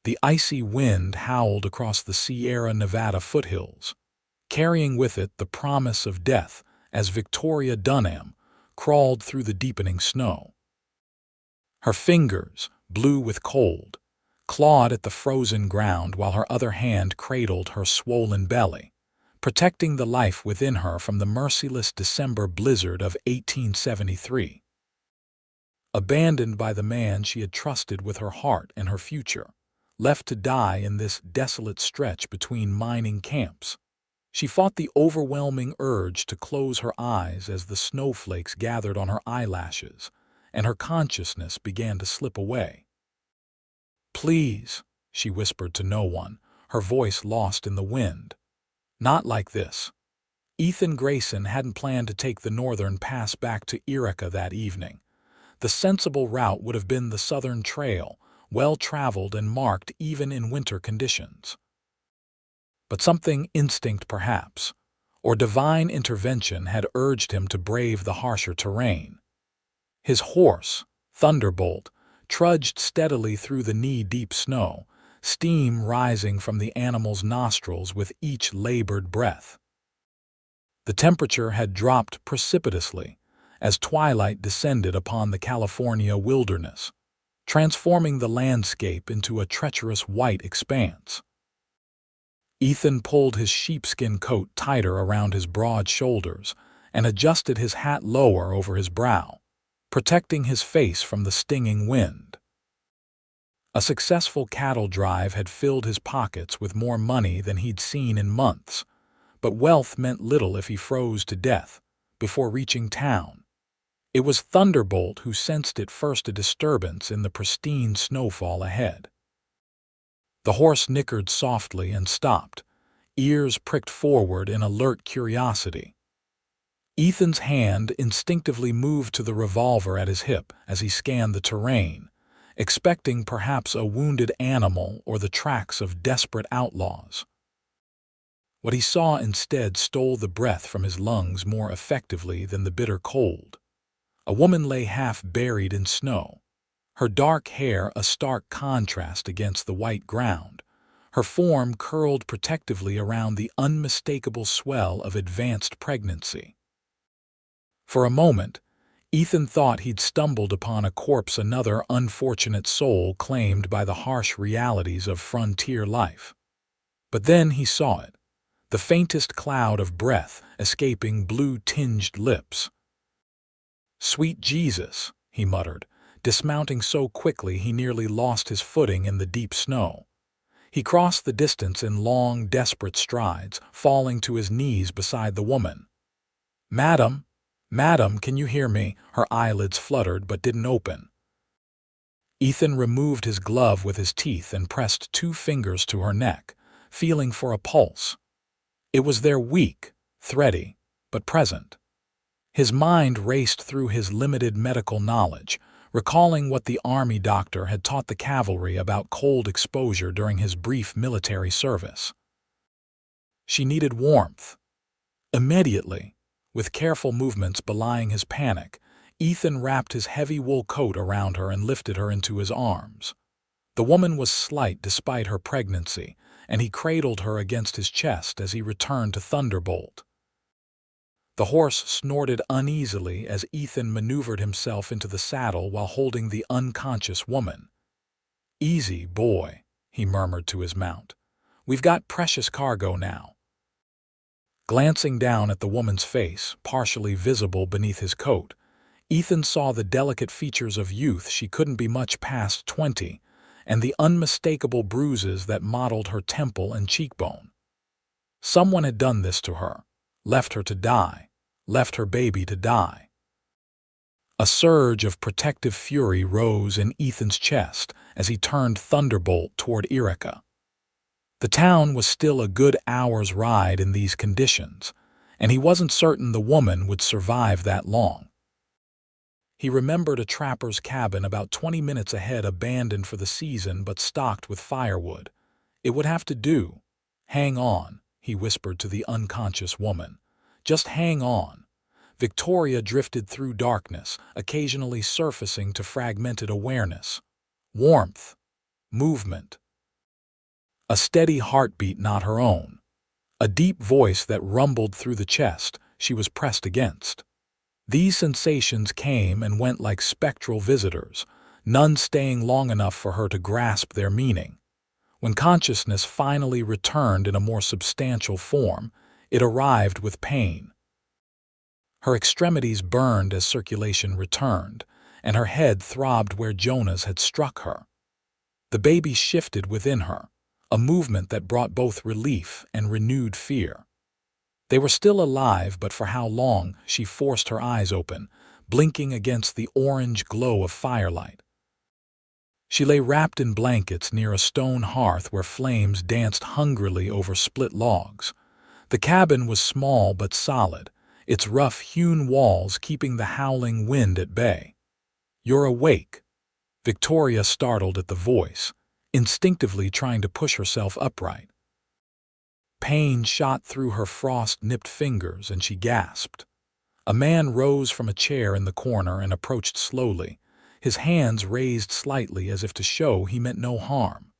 The icy wind howled across the Sierra Nevada foothills, carrying with it the promise of death as Victoria Dunham crawled through the deepening snow. Her fingers, blue with cold, clawed at the frozen ground while her other hand cradled her swollen belly, protecting the life within her from the merciless December blizzard of 1873. Abandoned by the man she had trusted with her heart and her future, left to die in this desolate stretch between mining camps, she fought the overwhelming urge to close her eyes as the snowflakes gathered on her eyelashes and her consciousness began to slip away. "Please," she whispered to no one, her voice lost in the wind. Not like this. Ethan Grayson hadn't planned to take the northern pass back to Eureka that evening. The sensible route would have been the southern trail, well-traveled and marked even in winter conditions. But something, instinct perhaps, or divine intervention, had urged him to brave the harsher terrain. His horse, Thunderbolt, trudged steadily through the knee-deep snow, steam rising from the animal's nostrils with each labored breath. The temperature had dropped precipitously as twilight descended upon the California wilderness, transforming the landscape into a treacherous white expanse. Ethan pulled his sheepskin coat tighter around his broad shoulders and adjusted his hat lower over his brow, protecting his face from the stinging wind. A successful cattle drive had filled his pockets with more money than he'd seen in months, but wealth meant little if he froze to death before reaching town. It was Thunderbolt who sensed at first a disturbance in the pristine snowfall ahead. The horse nickered softly and stopped, ears pricked forward in alert curiosity. Ethan's hand instinctively moved to the revolver at his hip as he scanned the terrain, expecting perhaps a wounded animal or the tracks of desperate outlaws. What he saw instead stole the breath from his lungs more effectively than the bitter cold. A woman lay half buried in snow, her dark hair a stark contrast against the white ground, her form curled protectively around the unmistakable swell of advanced pregnancy. For a moment, Ethan thought he'd stumbled upon a corpse another unfortunate soul claimed by the harsh realities of frontier life. But then he saw it, the faintest cloud of breath escaping blue-tinged lips. "Sweet Jesus," he muttered, dismounting so quickly he nearly lost his footing in the deep snow. He crossed the distance in long, desperate strides, falling to his knees beside the woman. "Madam, Madam, can you hear me?" Her eyelids fluttered but didn't open. Ethan removed his glove with his teeth and pressed 2 fingers to her neck, feeling for a pulse. It was there, weak, thready, but present. His mind raced through his limited medical knowledge, recalling what the army doctor had taught the cavalry about cold exposure during his brief military service. She needed warmth. Immediately, with careful movements belying his panic, Ethan wrapped his heavy wool coat around her and lifted her into his arms. The woman was slight despite her pregnancy, and he cradled her against his chest as he returned to Thunderbolt. The horse snorted uneasily as Ethan maneuvered himself into the saddle while holding the unconscious woman. "Easy, boy," he murmured to his mount. "We've got precious cargo now." Glancing down at the woman's face, partially visible beneath his coat, Ethan saw the delicate features of youth. She couldn't be much past 20, and the unmistakable bruises that mottled her temple and cheekbone. Someone had done this to her, left her to die, left her baby to die. A surge of protective fury rose in Ethan's chest as he turned Thunderbolt toward Eureka. The town was still a good hour's ride in these conditions, and he wasn't certain the woman would survive that long. He remembered a trapper's cabin about 20 minutes ahead, abandoned for the season but stocked with firewood. It would have to do. "Hang on," he whispered to the unconscious woman. "Just hang on." Victoria drifted through darkness, occasionally surfacing to fragmented awareness. Warmth. Movement. A steady heartbeat not her own. A deep voice that rumbled through the chest she was pressed against. These sensations came and went like spectral visitors, none staying long enough for her to grasp their meaning. When consciousness finally returned in a more substantial form, it arrived with pain. Her extremities burned as circulation returned, and her head throbbed where Jonah's had struck her. The baby shifted within her, a movement that brought both relief and renewed fear. They were still alive, but for how long? She forced her eyes open, blinking against the orange glow of firelight. She lay wrapped in blankets near a stone hearth where flames danced hungrily over split logs. The cabin was small but solid, its rough-hewn walls keeping the howling wind at bay. "You're awake." Victoria startled at the voice, instinctively trying to push herself upright. Pain shot through her frost-nipped fingers and she gasped. A man rose from a chair in the corner and approached slowly, his hands raised slightly as if to show he meant no harm.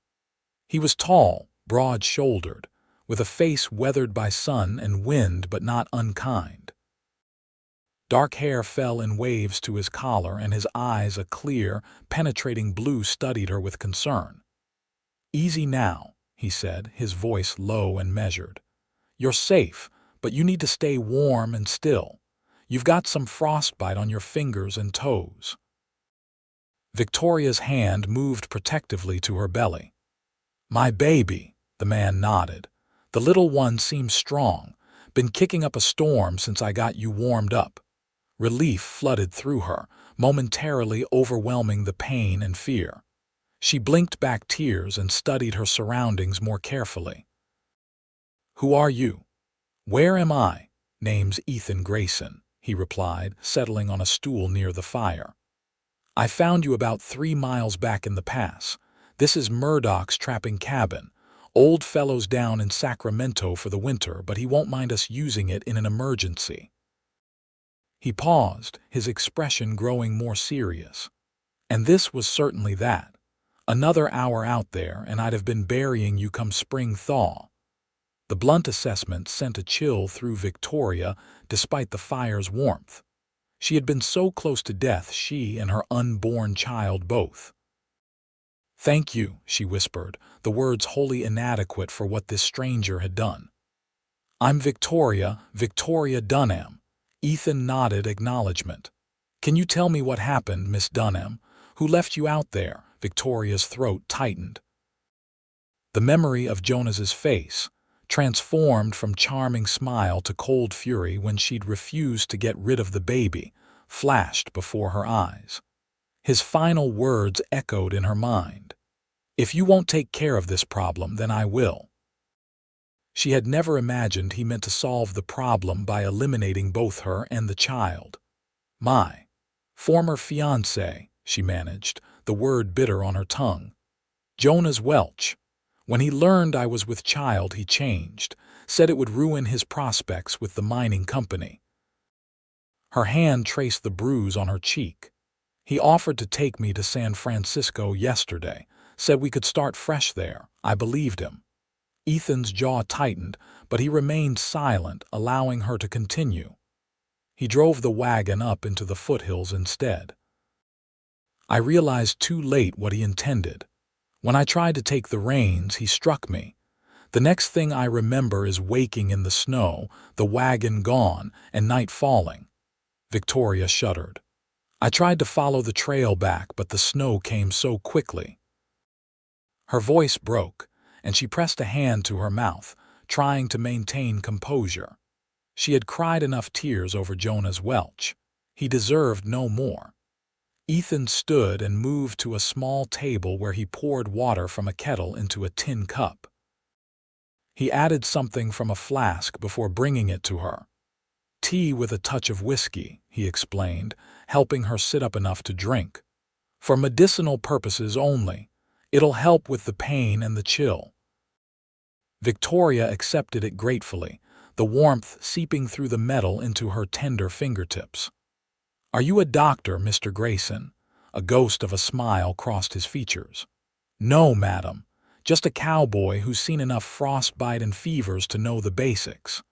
He was tall, broad-shouldered, with a face weathered by sun and wind but not unkind. Dark hair fell in waves to his collar, and his eyes, a clear, penetrating blue, studied her with concern. "Easy now," he said, his voice low and measured. "You're safe, but you need to stay warm and still. You've got some frostbite on your fingers and toes." Victoria's hand moved protectively to her belly. "My baby," the man nodded. "The little one seems strong. Been kicking up a storm since I got you warmed up." Relief flooded through her, momentarily overwhelming the pain and fear. She blinked back tears and studied her surroundings more carefully. "Who are you?" "Where am I?" "Name's Ethan Grayson," he replied, settling on a stool near the fire. "I found you about 3 miles back in the pass. This is Murdoch's trapping cabin. Old fellow's down in Sacramento for the winter, but he won't mind us using it in an emergency." He paused, his expression growing more serious. "And this was certainly that. Another hour out there, and I'd have been burying you come spring thaw." The blunt assessment sent a chill through Victoria despite the fire's warmth. She had been so close to death, she and her unborn child both. "Thank you," she whispered, the words wholly inadequate for what this stranger had done. "I'm Victoria Dunham." Ethan nodded acknowledgement. "Can you tell me what happened, Miss Dunham? Who left you out there?" Victoria's throat tightened. The memory of Jonas's face, transformed from charming smile to cold fury when she'd refused to get rid of the baby, flashed before her eyes. His final words echoed in her mind. "If you won't take care of this problem, then I will." She had never imagined he meant to solve the problem by eliminating both her and the child. "My former fiancé," she managed, the word bitter on her tongue. "Jonas Welch. When he learned I was with child, he changed, said it would ruin his prospects with the mining company." Her hand traced the bruise on her cheek. "He offered to take me to San Francisco yesterday, said we could start fresh there. I believed him." Ethan's jaw tightened, but he remained silent, allowing her to continue. "He drove the wagon up into the foothills instead. I realized too late what he intended. When I tried to take the reins, he struck me. The next thing I remember is waking in the snow, the wagon gone, and night falling." Victoria shuddered. "I tried to follow the trail back, but the snow came so quickly." Her voice broke, and she pressed a hand to her mouth, trying to maintain composure. She had cried enough tears over Jonas Welch. He deserved no more. Ethan stood and moved to a small table where he poured water from a kettle into a tin cup. He added something from a flask before bringing it to her. "Tea with a touch of whiskey," he explained, helping her sit up enough to drink. "For medicinal purposes only. It'll help with the pain and the chill." Victoria accepted it gratefully, the warmth seeping through the metal into her tender fingertips. "Are you a doctor, Mr. Grayson?" A ghost of a smile crossed his features. "No, madam. Just a cowboy who's seen enough frostbite and fevers to know the basics.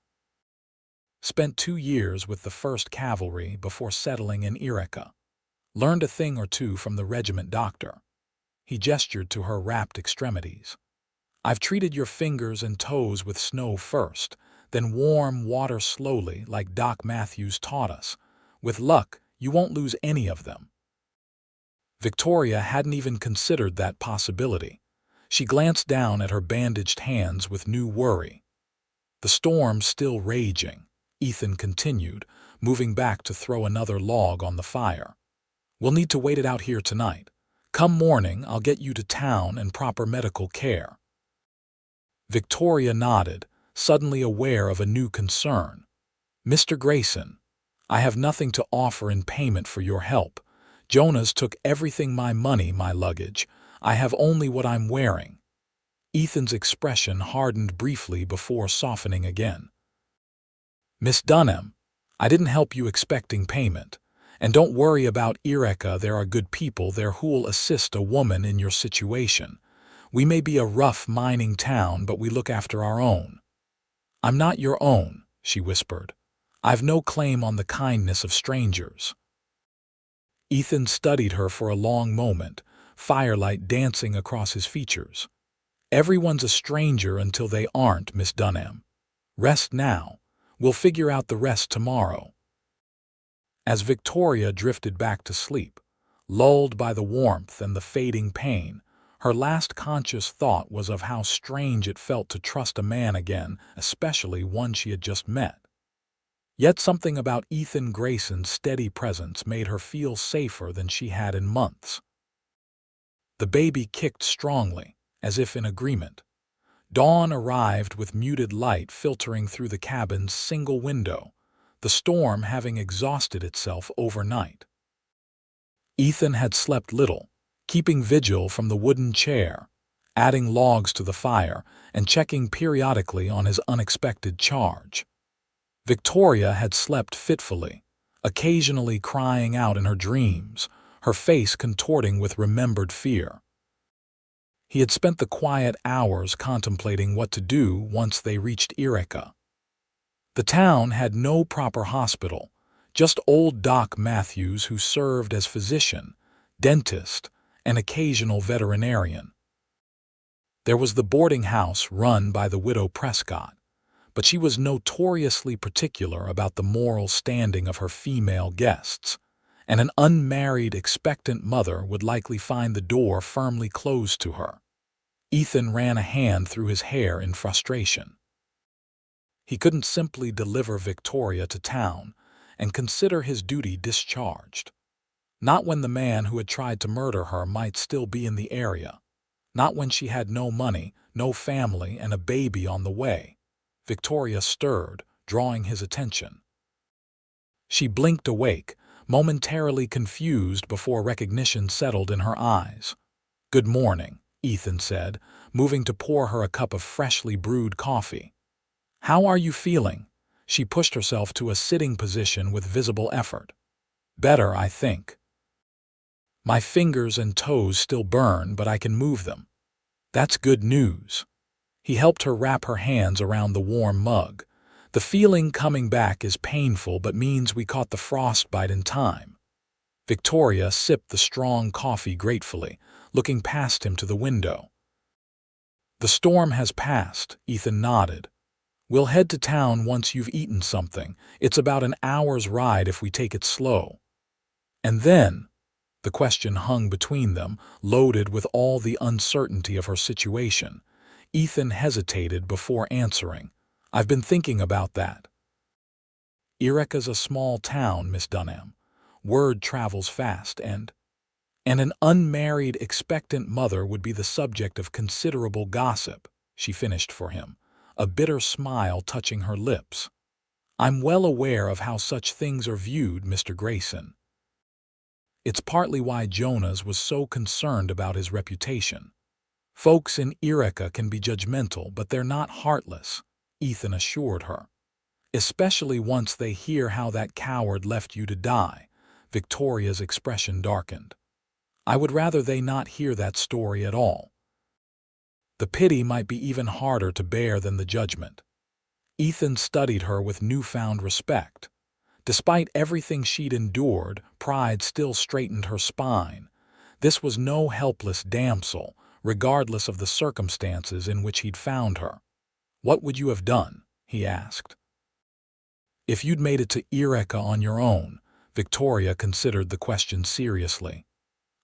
Spent 2 years with the 1st Cavalry before settling in Eureka. Learned a thing or two from the regiment doctor. He gestured to her wrapped extremities. I've treated your fingers and toes with snow first, then warm water slowly like Doc Matthews taught us. With luck, you won't lose any of them. Victoria hadn't even considered that possibility. She glanced down at her bandaged hands with new worry. The storm's still raging, Ethan continued, moving back to throw another log on the fire. We'll need to wait it out here tonight. Come morning, I'll get you to town and proper medical care. Victoria nodded, suddenly aware of a new concern. Mr. Grayson, I have nothing to offer in payment for your help. Jonas took everything, my money, my luggage. I have only what I'm wearing. Ethan's expression hardened briefly before softening again. Miss Dunham, I didn't help you expecting payment. And don't worry about Eureka, there are good people there who'll assist a woman in your situation. We may be a rough mining town, but we look after our own. I'm not your own, she whispered. I've no claim on the kindness of strangers. Ethan studied her for a long moment, firelight dancing across his features. Everyone's a stranger until they aren't, Miss Dunham. Rest now. We'll figure out the rest tomorrow. As Victoria drifted back to sleep, lulled by the warmth and the fading pain, her last conscious thought was of how strange it felt to trust a man again, especially one she had just met. Yet something about Ethan Grayson's steady presence made her feel safer than she had in months. The baby kicked strongly, as if in agreement. Dawn arrived with muted light filtering through the cabin's single window, the storm having exhausted itself overnight. Ethan had slept little, keeping vigil from the wooden chair, adding logs to the fire, and checking periodically on his unexpected charge. Victoria had slept fitfully, occasionally crying out in her dreams, her face contorting with remembered fear. He had spent the quiet hours contemplating what to do once they reached Eureka. The town had no proper hospital, just old Doc Matthews who served as physician, dentist, and occasional veterinarian. There was the boarding house run by the widow Prescott, but she was notoriously particular about the moral standing of her female guests, and an unmarried expectant mother would likely find the door firmly closed to her. Ethan ran a hand through his hair in frustration. He couldn't simply deliver Victoria to town and consider his duty discharged. Not when the man who had tried to murder her might still be in the area. Not when she had no money, no family, and a baby on the way. Victoria stirred, drawing his attention. She blinked awake, momentarily confused before recognition settled in her eyes. "Good morning," Ethan said, moving to pour her a cup of freshly brewed coffee. "How are you feeling?" She pushed herself to a sitting position with visible effort. "Better, I think. My fingers and toes still burn, but I can move them." "That's good news." He helped her wrap her hands around the warm mug. "The feeling coming back is painful but means we caught the frostbite in time." Victoria sipped the strong coffee gratefully, looking past him to the window. "The storm has passed," Ethan nodded. "We'll head to town once you've eaten something. It's about an hour's ride if we take it slow." And then, the question hung between them, loaded with all the uncertainty of her situation. Ethan hesitated before answering. "I've been thinking about that." Eureka's a small town, Miss Dunham. Word travels fast, and an unmarried expectant mother would be the subject of considerable gossip, she finished for him, a bitter smile touching her lips. "I'm well aware of how such things are viewed, Mr. Grayson. It's partly why Jonas was so concerned about his reputation. Folks in Eureka can be judgmental, but they're not heartless," Ethan assured her. "Especially once they hear how that coward left you to die." Victoria's expression darkened. "I would rather they not hear that story at all." The pity might be even harder to bear than the judgment. Ethan studied her with newfound respect. Despite everything she'd endured, pride still straightened her spine. This was no helpless damsel, regardless of the circumstances in which he'd found her. "What would you have done?" he asked. "If you'd made it to Eureka on your own," Victoria considered the question seriously.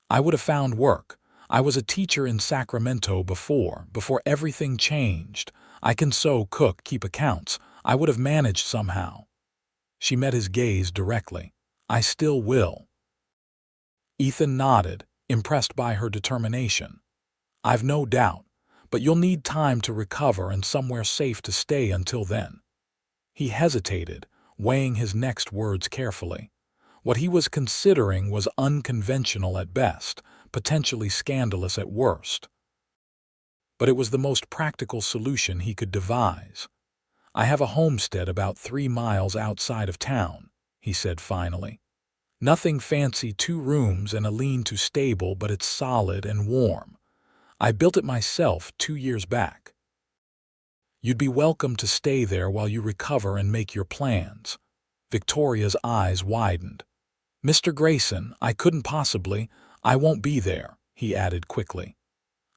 "I would have found work. I was a teacher in Sacramento before everything changed. I can sew, cook, keep accounts. I would have managed somehow." She met his gaze directly. "I still will." Ethan nodded, impressed by her determination. "I've no doubt, but you'll need time to recover and somewhere safe to stay until then." He hesitated, weighing his next words carefully. What he was considering was unconventional at best, potentially scandalous at worst. But it was the most practical solution he could devise. "I have a homestead about 3 miles outside of town," he said finally. "Nothing fancy, 2 rooms and a lean-to stable, but it's solid and warm. I built it myself 2 years back. You'd be welcome to stay there while you recover and make your plans." Victoria's eyes widened. "Mr. Grayson, I couldn't possibly. I won't be there," he added quickly.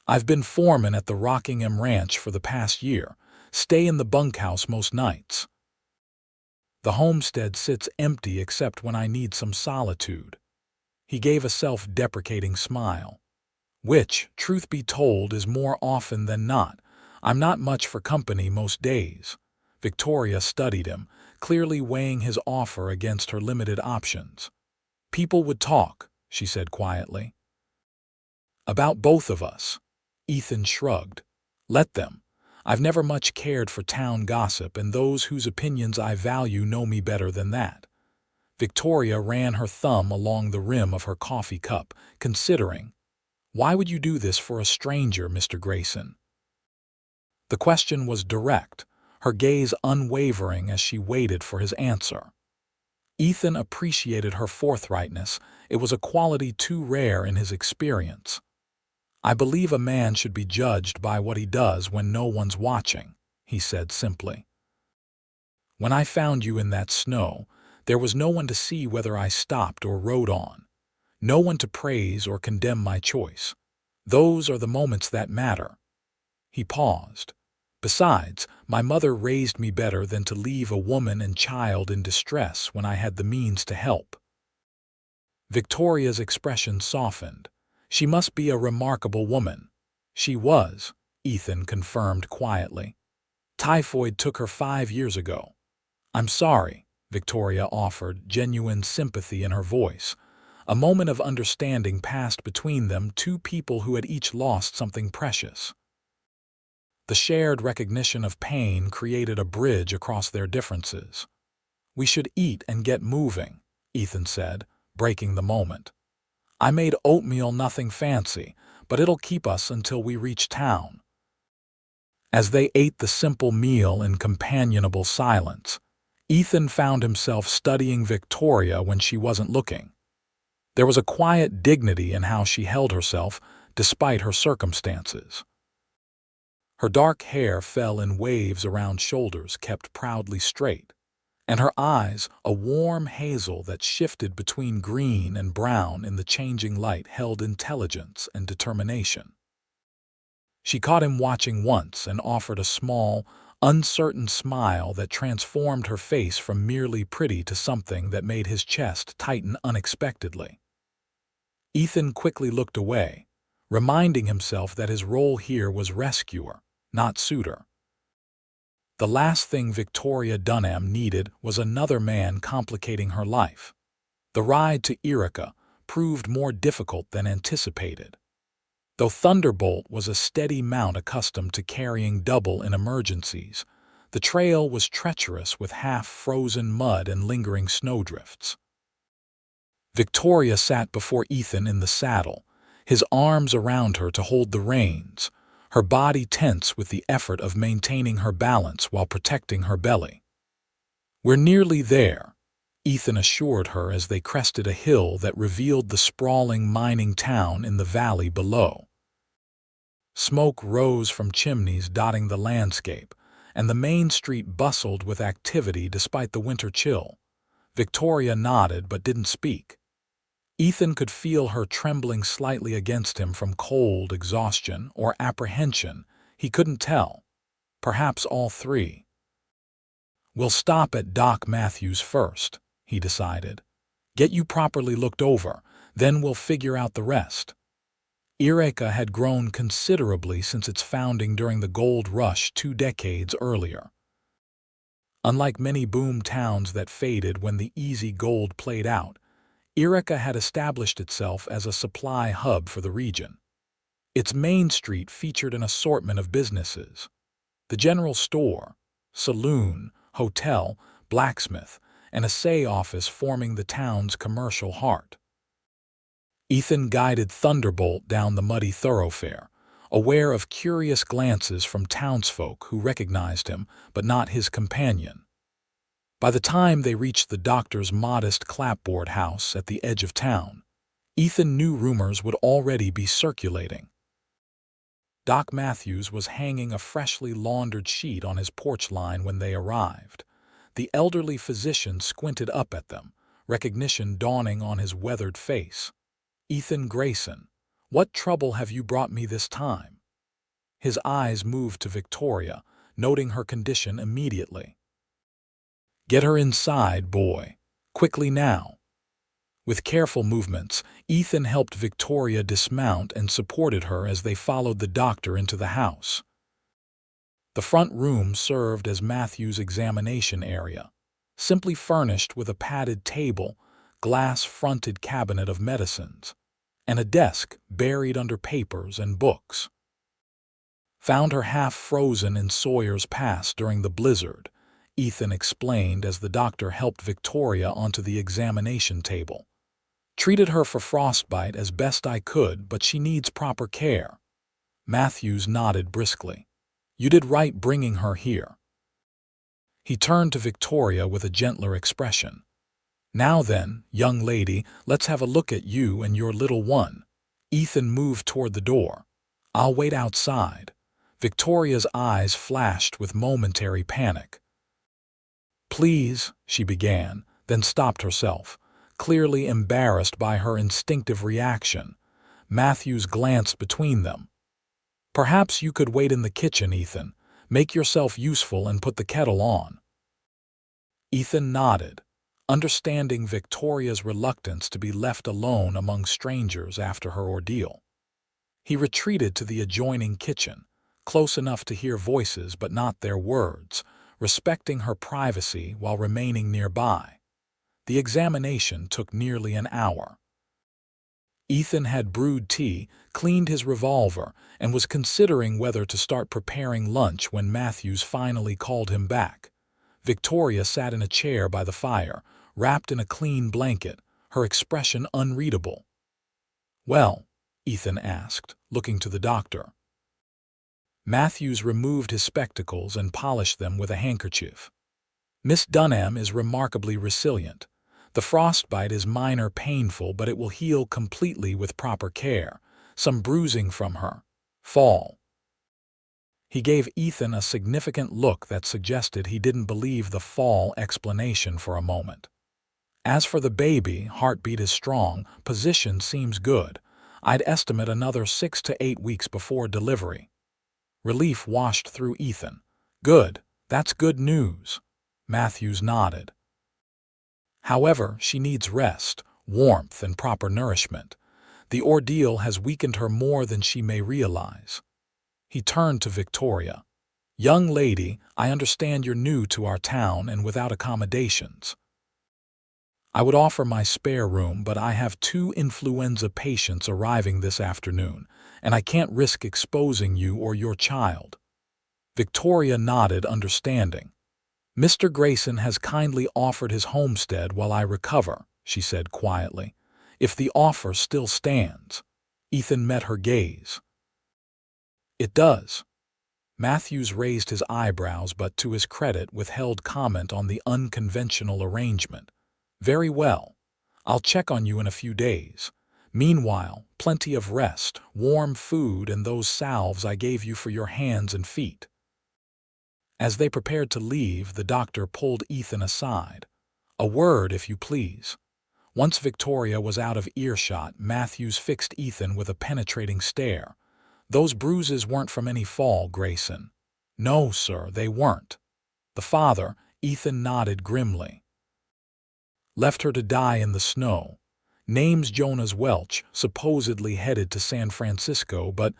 "I've been foreman at the Rockingham Ranch for the past year. Stay in the bunkhouse most nights. The homestead sits empty except when I need some solitude." He gave a self-deprecating smile. "Which, truth be told, is more often than not. I'm not much for company most days." Victoria studied him, clearly weighing his offer against her limited options. "People would talk," she said quietly. "About both of us." Ethan shrugged. "Let them. I've never much cared for town gossip, and those whose opinions I value know me better than that." Victoria ran her thumb along the rim of her coffee cup, considering. "Why would you do this for a stranger, Mr. Grayson?" The question was direct, her gaze unwavering as she waited for his answer. Ethan appreciated her forthrightness. It was a quality too rare in his experience. "I believe a man should be judged by what he does when no one's watching," he said simply. "When I found you in that snow, there was no one to see whether I stopped or rode on. No one to praise or condemn my choice. Those are the moments that matter." He paused. "Besides, my mother raised me better than to leave a woman and child in distress when I had the means to help." Victoria's expression softened. "She must be a remarkable woman." "She was," Ethan confirmed quietly. "Typhoid took her 5 years ago." "I'm sorry," Victoria offered, genuine sympathy in her voice. A moment of understanding passed between them, 2 people who had each lost something precious. The shared recognition of pain created a bridge across their differences. "We should eat and get moving," Ethan said, breaking the moment. "I made oatmeal, nothing fancy, but it'll keep us until we reach town." As they ate the simple meal in companionable silence, Ethan found himself studying Victoria when she wasn't looking. There was a quiet dignity in how she held herself, despite her circumstances. Her dark hair fell in waves around shoulders kept proudly straight, and her eyes, a warm hazel that shifted between green and brown in the changing light, held intelligence and determination. She caught him watching once and offered a small, uncertain smile that transformed her face from merely pretty to something that made his chest tighten unexpectedly. Ethan quickly looked away, reminding himself that his role here was rescuer, not suitor. The last thing Victoria Dunham needed was another man complicating her life. The ride to Eureka proved more difficult than anticipated. Though Thunderbolt was a steady mount accustomed to carrying double in emergencies, the trail was treacherous with half-frozen mud and lingering snowdrifts. Victoria sat before Ethan in the saddle, his arms around her to hold the reins, her body tense with the effort of maintaining her balance while protecting her belly. "We're nearly there," Ethan assured her as they crested a hill that revealed the sprawling mining town in the valley below. Smoke rose from chimneys dotting the landscape, and the main street bustled with activity despite the winter chill. Victoria nodded but didn't speak. Ethan could feel her trembling slightly against him from cold, exhaustion, or apprehension. He couldn't tell. Perhaps all three. "We'll stop at Doc Matthews first," he decided. "Get you properly looked over, then we'll figure out the rest." Eureka had grown considerably since its founding during the gold rush 2 decades earlier. Unlike many boom towns that faded when the easy gold played out, Eureka had established itself as a supply hub for the region. Its main street featured an assortment of businesses: the general store, saloon, hotel, blacksmith, and assay office forming the town's commercial heart. Ethan guided Thunderbolt down the muddy thoroughfare, aware of curious glances from townsfolk who recognized him, but not his companion. By the time they reached the doctor's modest clapboard house at the edge of town, Ethan knew rumors would already be circulating. Doc Matthews was hanging a freshly laundered sheet on his porch line when they arrived. The elderly physician squinted up at them, recognition dawning on his weathered face. "Ethan Grayson, what trouble have you brought me this time?" His eyes moved to Victoria, noting her condition immediately. "Get her inside, boy. Quickly now." With careful movements, Ethan helped Victoria dismount and supported her as they followed the doctor into the house. The front room served as Matthew's examination area, simply furnished with a padded table, glass-fronted cabinet of medicines, and a desk buried under papers and books. "Found her half frozen in Sawyer's Pass during the blizzard," Ethan explained as the doctor helped Victoria onto the examination table. "Treated her for frostbite as best I could, but she needs proper care." Matthews nodded briskly. "You did right bringing her here." He turned to Victoria with a gentler expression. "Now then, young lady, let's have a look at you and your little one." Ethan moved toward the door. "I'll wait outside." Victoria's eyes flashed with momentary panic. "Please," she began, then stopped herself, clearly embarrassed by her instinctive reaction. Matthews glanced between them. "Perhaps you could wait in the kitchen, Ethan. Make yourself useful and put the kettle on." Ethan nodded, understanding Victoria's reluctance to be left alone among strangers after her ordeal. He retreated to the adjoining kitchen, close enough to hear voices but not their words, respecting her privacy while remaining nearby. The examination took nearly an hour. Ethan had brewed tea, cleaned his revolver, and was considering whether to start preparing lunch when Matthews finally called him back. Victoria sat in a chair by the fire, wrapped in a clean blanket, her expression unreadable. "Well?" Ethan asked, looking to the doctor. Matthews removed his spectacles and polished them with a handkerchief. "Miss Dunham is remarkably resilient. The frostbite is minor painful, but it will heal completely with proper care. Some bruising from her fall." He gave Ethan a significant look that suggested he didn't believe the fall explanation for a moment. "As for the baby, heartbeat is strong, position seems good. I'd estimate another 6 to 8 weeks before delivery." Relief washed through Ethan. "Good, that's good news." Matthews nodded. "However, she needs rest, warmth, and proper nourishment. The ordeal has weakened her more than she may realize." He turned to Victoria. "Young lady, I understand you're new to our town and without accommodations. I would offer my spare room, but I have 2 influenza patients arriving this afternoon, and I can't risk exposing you or your child." Victoria nodded, understanding. "Mr. Grayson has kindly offered his homestead while I recover," she said quietly. "If the offer still stands." Ethan met her gaze. "It does." Matthews raised his eyebrows, but to his credit withheld comment on the unconventional arrangement. "Very well. I'll check on you in a few days. Meanwhile, plenty of rest, warm food, and those salves I gave you for your hands and feet." As they prepared to leave, the doctor pulled Ethan aside. "A word, if you please." Once Victoria was out of earshot, Matthews fixed Ethan with a penetrating stare. "Those bruises weren't from any fall, Grayson." "No, sir, they weren't." The father, Ethan, nodded grimly. "Left her to die in the snow. Name's Jonas Welch, supposedly headed to San Francisco, but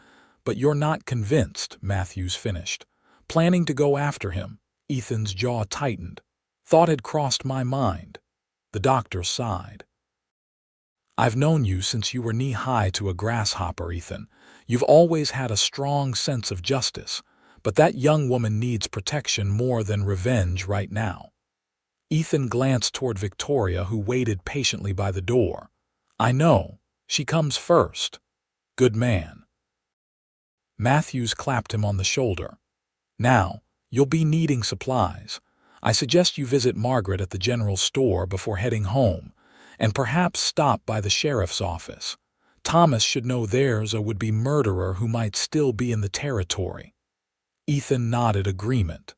you're not convinced," Matthews finished. "Planning to go after him." Ethan's jaw tightened. "Thought had crossed my mind." The doctor sighed. "I've known you since you were knee-high to a grasshopper, Ethan. You've always had a strong sense of justice, but that young woman needs protection more than revenge right now." Ethan glanced toward Victoria, who waited patiently by the door. "I know. She comes first." "Good man." Matthews clapped him on the shoulder. "Now, you'll be needing supplies. I suggest you visit Margaret at the general store before heading home, and perhaps stop by the sheriff's office. Thomas should know there's a would-be murderer who might still be in the territory." Ethan nodded agreement.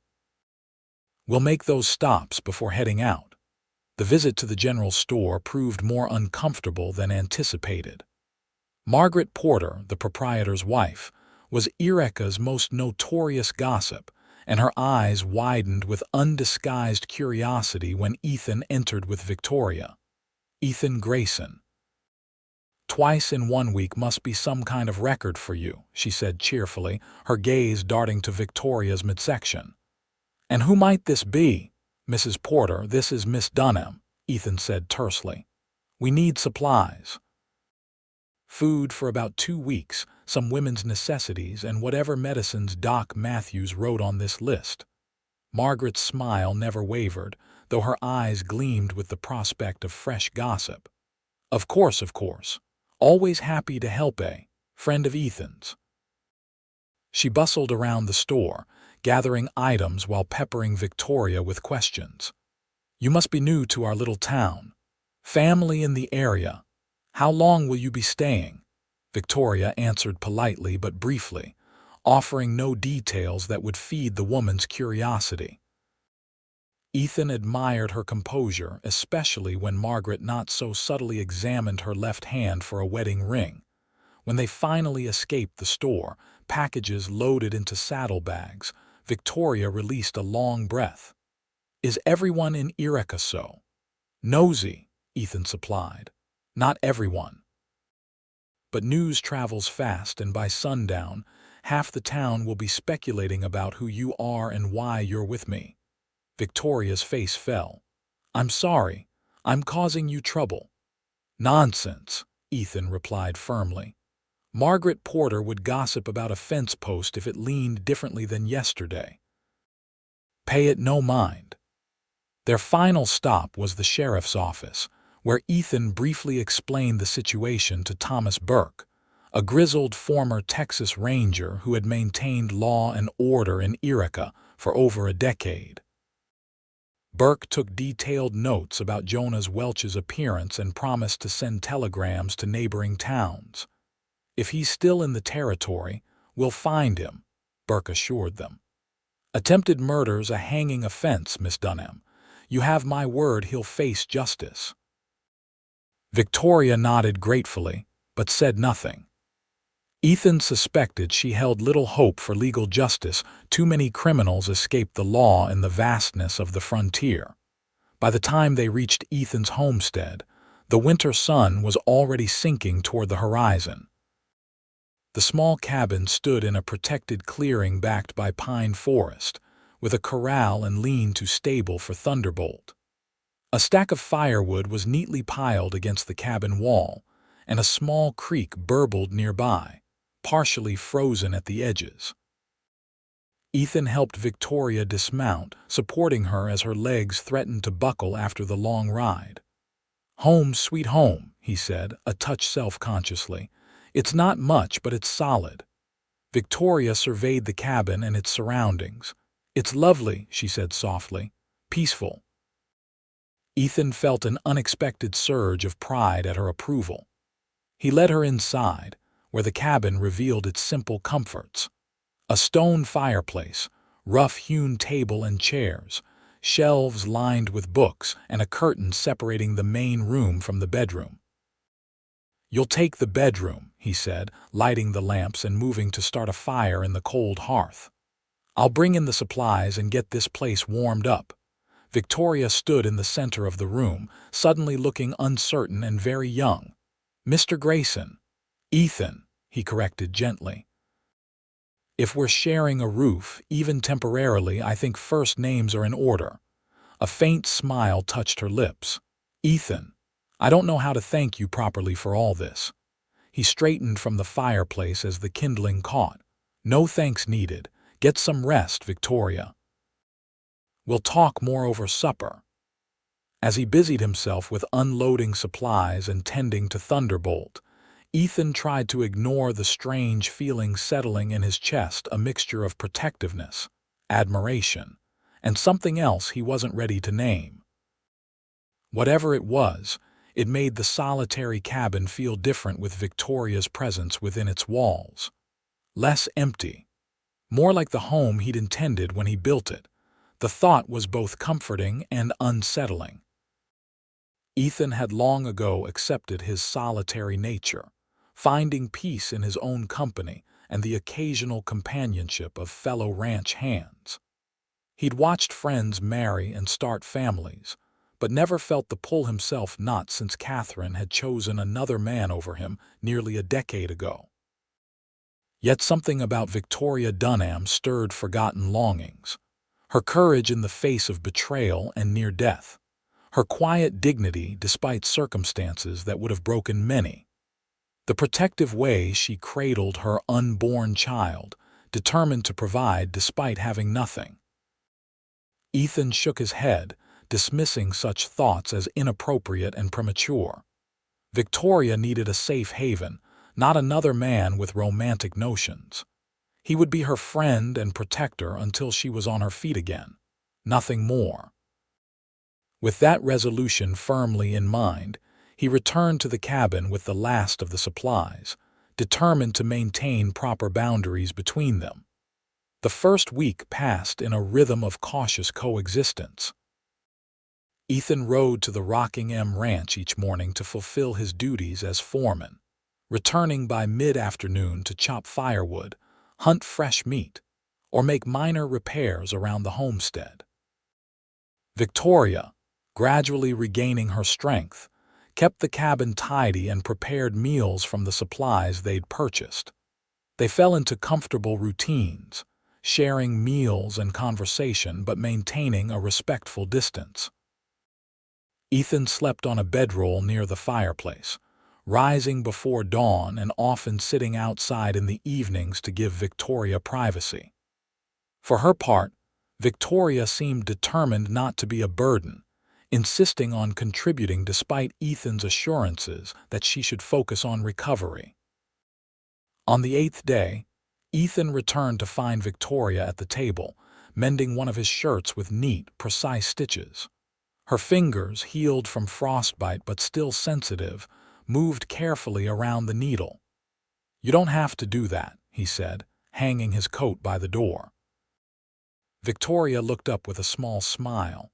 "We'll make those stops before heading out." The visit to the general store proved more uncomfortable than anticipated. Margaret Porter, the proprietor's wife, was Eureka's most notorious gossip, and her eyes widened with undisguised curiosity when Ethan entered with Victoria. "Ethan Grayson. Twice in 1 week must be some kind of record for you," she said cheerfully, her gaze darting to Victoria's midsection. "And who might this be?" "Mrs. Porter, this is Miss Dunham," Ethan said tersely. "We need supplies. Food for about 2 weeks, some women's necessities, and whatever medicines Doc Matthews wrote on this list." Margaret's smile never wavered, though her eyes gleamed with the prospect of fresh gossip. Of course. Always happy to help a friend of Ethan's." She bustled around the store, gathering items while peppering Victoria with questions. "You must be new to our little town. Family in the area. How long will you be staying?" Victoria answered politely but briefly, offering no details that would feed the woman's curiosity. Ethan admired her composure, especially when Margaret not so subtly examined her left hand for a wedding ring. When they finally escaped the store, packages loaded into saddlebags, Victoria released a long breath. "Is everyone in Eureka so?" "Nosy," Ethan supplied. "Not everyone. But news travels fast, and by sundown, half the town will be speculating about who you are and why you're with me." Victoria's face fell. "I'm sorry. I'm causing you trouble." "Nonsense," Ethan replied firmly. "Margaret Porter would gossip about a fence post if it leaned differently than yesterday. Pay it no mind." Their final stop was the sheriff's office, where Ethan briefly explained the situation to Thomas Burke, a grizzled former Texas Ranger who had maintained law and order in Eureka for over a decade. Burke took detailed notes about Jonas Welch's appearance and promised to send telegrams to neighboring towns. "If he's still in the territory, we'll find him," Burke assured them. "Attempted murder's a hanging offense, Miss Dunham. You have my word he'll face justice." Victoria nodded gratefully, but said nothing. Ethan suspected she held little hope for legal justice. Too many criminals escaped the law in the vastness of the frontier. By the time they reached Ethan's homestead, the winter sun was already sinking toward the horizon. The small cabin stood in a protected clearing backed by pine forest, with a corral and lean-to stable for Thunderbolt. A stack of firewood was neatly piled against the cabin wall, and a small creek burbled nearby, partially frozen at the edges. Ethan helped Victoria dismount, supporting her as her legs threatened to buckle after the long ride. "Home sweet home," he said, a touch self-consciously. "It's not much, but it's solid." Victoria surveyed the cabin and its surroundings. "It's lovely," she said softly. "Peaceful." Ethan felt an unexpected surge of pride at her approval. He led her inside, where the cabin revealed its simple comforts. A stone fireplace, rough-hewn table and chairs, shelves lined with books, and a curtain separating the main room from the bedroom. "You'll take the bedroom," he said, lighting the lamps and moving to start a fire in the cold hearth. "I'll bring in the supplies and get this place warmed up." Victoria stood in the center of the room, suddenly looking uncertain and very young. "Mr. Grayson." "Ethan," he corrected gently. "If we're sharing a roof, even temporarily, I think first names are in order." A faint smile touched her lips. "Ethan, I don't know how to thank you properly for all this." He straightened from the fireplace as the kindling caught. "No thanks needed. Get some rest, Victoria. We'll talk more over supper." As he busied himself with unloading supplies and tending to Thunderbolt, Ethan tried to ignore the strange feeling settling in his chest, a mixture of protectiveness, admiration, and something else he wasn't ready to name. Whatever it was, it made the solitary cabin feel different with Victoria's presence within its walls. Less empty, more like the home he'd intended when he built it. The thought was both comforting and unsettling. Ethan had long ago accepted his solitary nature, finding peace in his own company and the occasional companionship of fellow ranch hands. He'd watched friends marry and start families, but never felt the pull himself, not since Catherine had chosen another man over him nearly a decade ago. Yet something about Victoria Dunham stirred forgotten longings. Her courage in the face of betrayal and near death. Her quiet dignity despite circumstances that would have broken many. The protective way she cradled her unborn child, determined to provide despite having nothing. Ethan shook his head, dismissing such thoughts as inappropriate and premature. Victoria needed a safe haven, not another man with romantic notions. He would be her friend and protector until she was on her feet again. Nothing more. With that resolution firmly in mind, he returned to the cabin with the last of the supplies, determined to maintain proper boundaries between them. The first week passed in a rhythm of cautious coexistence. Ethan rode to the Rockingham Ranch each morning to fulfill his duties as foreman, returning by mid-afternoon to chop firewood, hunt fresh meat, or make minor repairs around the homestead. Victoria, gradually regaining her strength, kept the cabin tidy and prepared meals from the supplies they'd purchased. They fell into comfortable routines, sharing meals and conversation but maintaining a respectful distance. Ethan slept on a bedroll near the fireplace, rising before dawn and often sitting outside in the evenings to give Victoria privacy. For her part, Victoria seemed determined not to be a burden, insisting on contributing despite Ethan's assurances that she should focus on recovery. On the 8th day, Ethan returned to find Victoria at the table, mending one of his shirts with neat, precise stitches. Her fingers, healed from frostbite but still sensitive, moved carefully around the needle. "You don't have to do that," he said, hanging his coat by the door. Victoria looked up with a small smile.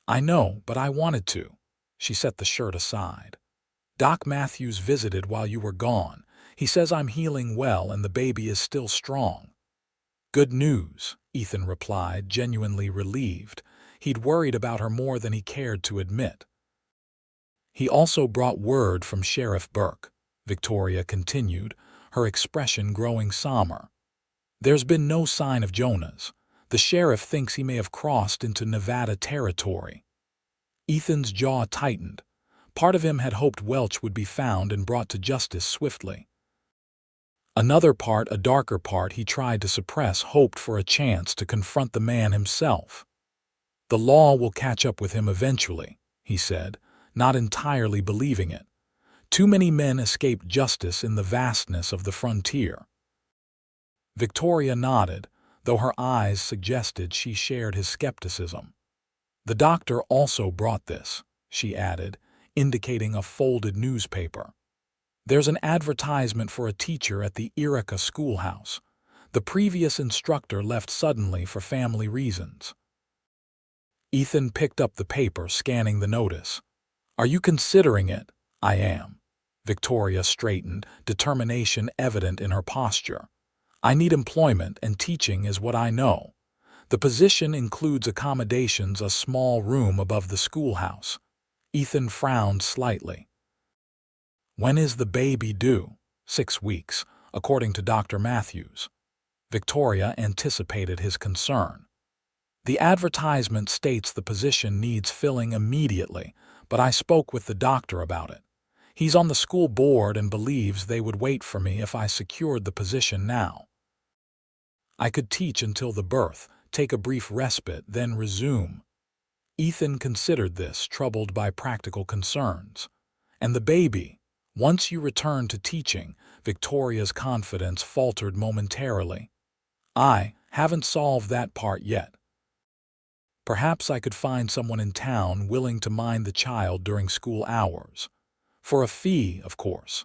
"I know, but I wanted to." She set the shirt aside. "Doc Matthews visited while you were gone. He says I'm healing well and the baby is still strong." "Good news," Ethan replied, genuinely relieved. He'd worried about her more than he cared to admit. "He also brought word from Sheriff Burke," Victoria continued, her expression growing somber. "There's been no sign of Jonah's. The sheriff thinks he may have crossed into Nevada territory." Ethan's jaw tightened. Part of him had hoped Welch would be found and brought to justice swiftly. Another part, a darker part he tried to suppress, hoped for a chance to confront the man himself. "The law will catch up with him eventually," he said, not entirely believing it. "Too many men escape justice in the vastness of the frontier." Victoria nodded, though her eyes suggested she shared his skepticism. "The doctor also brought this," she added, indicating a folded newspaper. There's an advertisement for a teacher at the Erica schoolhouse. The previous instructor left suddenly for family reasons. Ethan picked up the paper, scanning the notice. Are you considering it? I am. Victoria straightened, determination evident in her posture. I need employment, and teaching is what I know. The position includes accommodations, a small room above the schoolhouse. Ethan frowned slightly. When is the baby due? 6 weeks, according to Dr. Matthews. Victoria anticipated his concern. The advertisement states the position needs filling immediately, but I spoke with the doctor about it. He's on the school board and believes they would wait for me if I secured the position now. I could teach until the birth, take a brief respite, then resume. Ethan considered this, troubled by practical concerns. And the baby? Once you return to teaching, Victoria's confidence faltered momentarily. I haven't solved that part yet. Perhaps I could find someone in town willing to mind the child during school hours. For a fee, of course.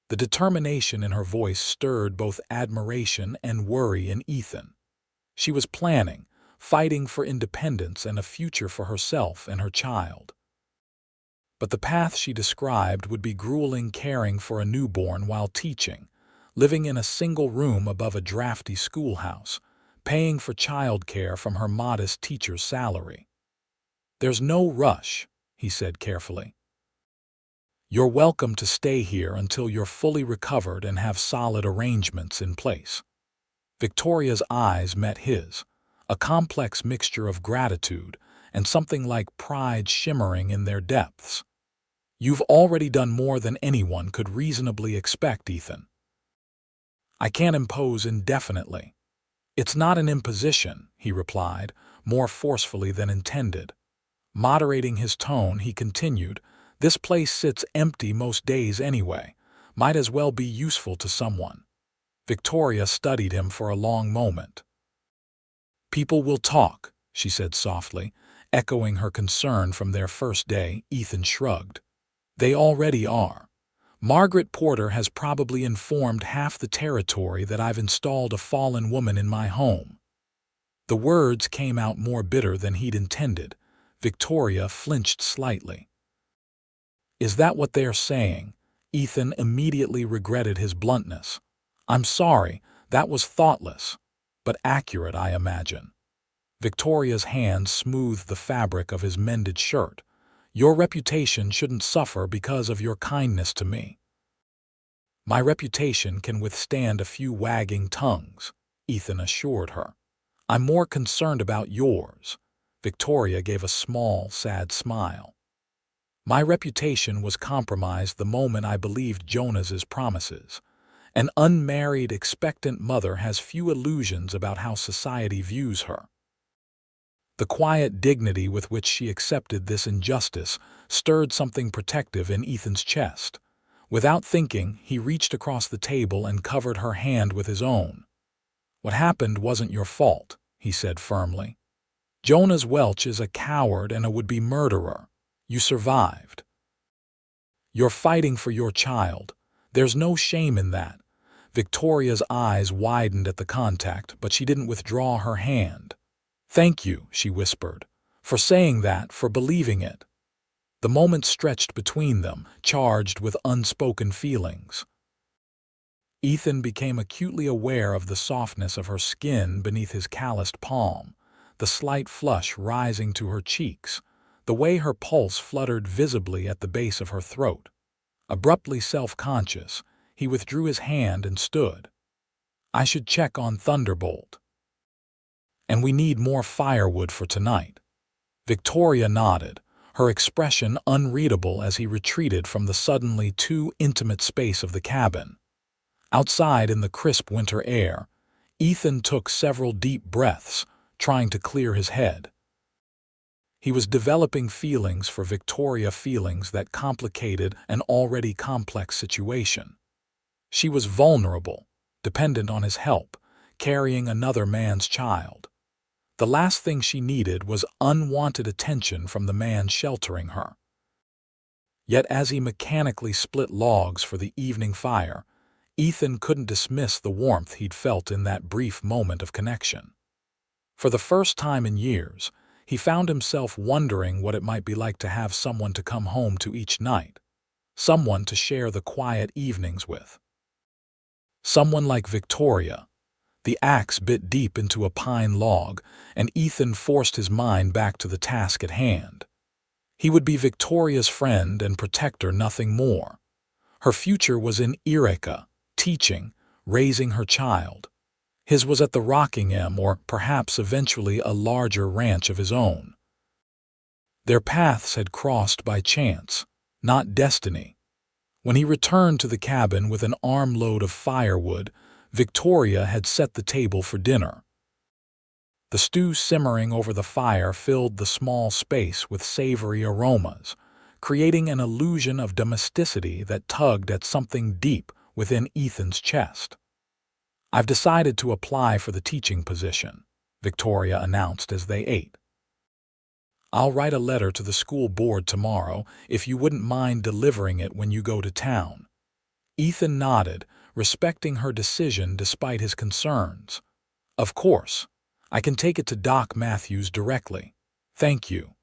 The determination in her voice stirred both admiration and worry in Ethan. She was planning, fighting for independence and a future for herself and her child. But the path she described would be grueling, caring for a newborn while teaching, living in a single room above a drafty schoolhouse, paying for childcare from her modest teacher's salary. There's no rush, he said carefully. You're welcome to stay here until you're fully recovered and have solid arrangements in place. Victoria's eyes met his, a complex mixture of gratitude and something like pride shimmering in their depths. You've already done more than anyone could reasonably expect, Ethan. I can't impose indefinitely. It's not an imposition, he replied, more forcefully than intended. Moderating his tone, he continued, this place sits empty most days anyway. Might as well be useful to someone. Victoria studied him for a long moment. People will talk, she said softly, echoing her concern from their first day. Ethan shrugged. They already are. Margaret Porter has probably informed half the territory that I've installed a fallen woman in my home. The words came out more bitter than he'd intended. Victoria flinched slightly. Is that what they're saying? Ethan immediately regretted his bluntness. I'm sorry, that was thoughtless, but accurate, I imagine. Victoria's hand smoothed the fabric of his mended shirt. Your reputation shouldn't suffer because of your kindness to me. My reputation can withstand a few wagging tongues, Ethan assured her. I'm more concerned about yours. Victoria gave a small, sad smile. My reputation was compromised the moment I believed Jonas's promises. An unmarried, expectant mother has few illusions about how society views her. The quiet dignity with which she accepted this injustice stirred something protective in Ethan's chest. Without thinking, he reached across the table and covered her hand with his own. What happened wasn't your fault, he said firmly. Jonas Welch is a coward and a would-be murderer. You survived. You're fighting for your child. There's no shame in that. Victoria's eyes widened at the contact, but she didn't withdraw her hand. Thank you, she whispered, for saying that, for believing it. The moment stretched between them, charged with unspoken feelings. Ethan became acutely aware of the softness of her skin beneath his calloused palm, the slight flush rising to her cheeks, the way her pulse fluttered visibly at the base of her throat. Abruptly self-conscious, he withdrew his hand and stood. I should check on Thunderbolt. And we need more firewood for tonight. Victoria nodded, her expression unreadable as he retreated from the suddenly too intimate space of the cabin. Outside in the crisp winter air, Ethan took several deep breaths, trying to clear his head. He was developing feelings for Victoria, feelings that complicated an already complex situation. She was vulnerable, dependent on his help, carrying another man's child. The last thing she needed was unwanted attention from the man sheltering her. Yet as he mechanically split logs for the evening fire, Ethan couldn't dismiss the warmth he'd felt in that brief moment of connection. For the first time in years, he found himself wondering what it might be like to have someone to come home to each night, someone to share the quiet evenings with. Someone like Victoria. The axe bit deep into a pine log, and Ethan forced his mind back to the task at hand. He would be Victoria's friend and protector, nothing more. Her future was in Eureka, teaching, raising her child. His was at the Rockingham, or perhaps eventually a larger ranch of his own. Their paths had crossed by chance, not destiny. When he returned to the cabin with an armload of firewood, Victoria had set the table for dinner. The stew simmering over the fire filled the small space with savory aromas, creating an illusion of domesticity that tugged at something deep within Ethan's chest. "I've decided to apply for the teaching position," Victoria announced as they ate. "I'll write a letter to the school board tomorrow if you wouldn't mind delivering it when you go to town." Ethan nodded, respecting her decision despite his concerns. "Of course. I can take it to Doc Matthews directly. Thank you."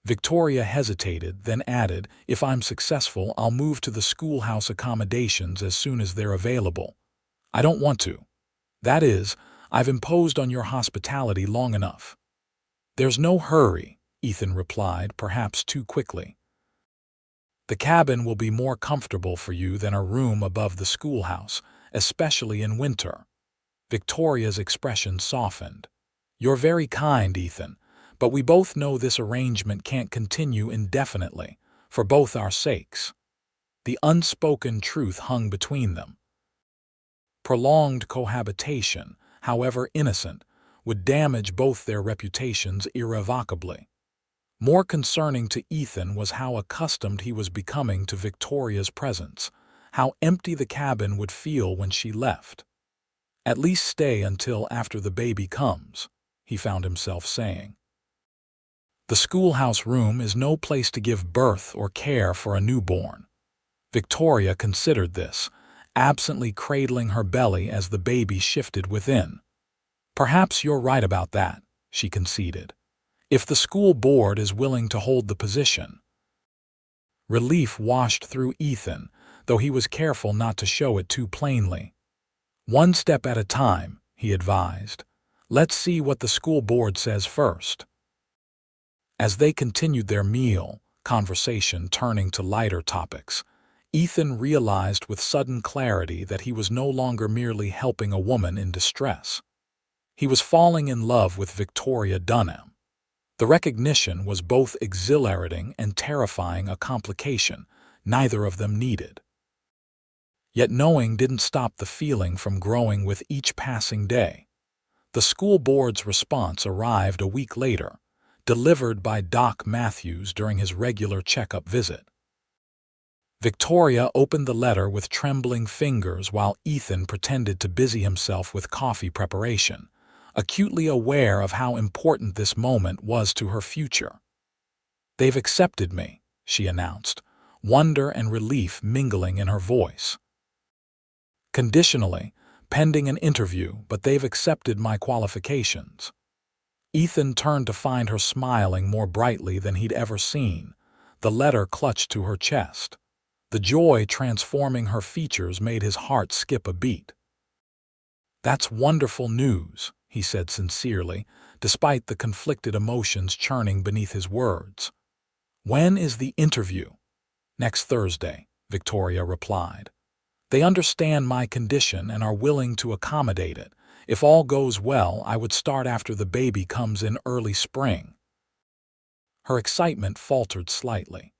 Victoria hesitated, then added, "If I'm successful, I'll move to the schoolhouse accommodations as soon as they're available. I don't want to. That is, I've imposed on your hospitality long enough." "There's no hurry," Ethan replied, perhaps too quickly. "The cabin will be more comfortable for you than a room above the schoolhouse, especially in winter." Victoria's expression softened. "You're very kind, Ethan, but we both know this arrangement can't continue indefinitely, for both our sakes." The unspoken truth hung between them. Prolonged cohabitation, however innocent, would damage both their reputations irrevocably. More concerning to Ethan was how accustomed he was becoming to Victoria's presence, how empty the cabin would feel when she left. "At least stay until after the baby comes," he found himself saying. "The schoolhouse room is no place to give birth or care for a newborn." Victoria considered this, absently cradling her belly as the baby shifted within. "Perhaps you're right about that," she conceded. "If the school board is willing to hold the position." Relief washed through Ethan, though he was careful not to show it too plainly. "One step at a time," he advised. "Let's see what the school board says first." As they continued their meal, conversation turning to lighter topics, Ethan realized with sudden clarity that he was no longer merely helping a woman in distress. He was falling in love with Victoria Dunham. The recognition was both exhilarating and terrifying, a complication neither of them needed. Yet knowing didn't stop the feeling from growing with each passing day. The school board's response arrived a week later, delivered by Doc Matthews during his regular checkup visit. Victoria opened the letter with trembling fingers while Ethan pretended to busy himself with coffee preparation, acutely aware of how important this moment was to her future. "They've accepted me," she announced, wonder and relief mingling in her voice. "Conditionally, pending an interview, but they've accepted my qualifications." Ethan turned to find her smiling more brightly than he'd ever seen, the letter clutched to her chest. The joy transforming her features made his heart skip a beat. "That's wonderful news," he said sincerely, despite the conflicted emotions churning beneath his words. "When is the interview?" "Next Thursday," Victoria replied. "They understand my condition and are willing to accommodate it. If all goes well, I would start after the baby comes in early spring." Her excitement faltered slightly.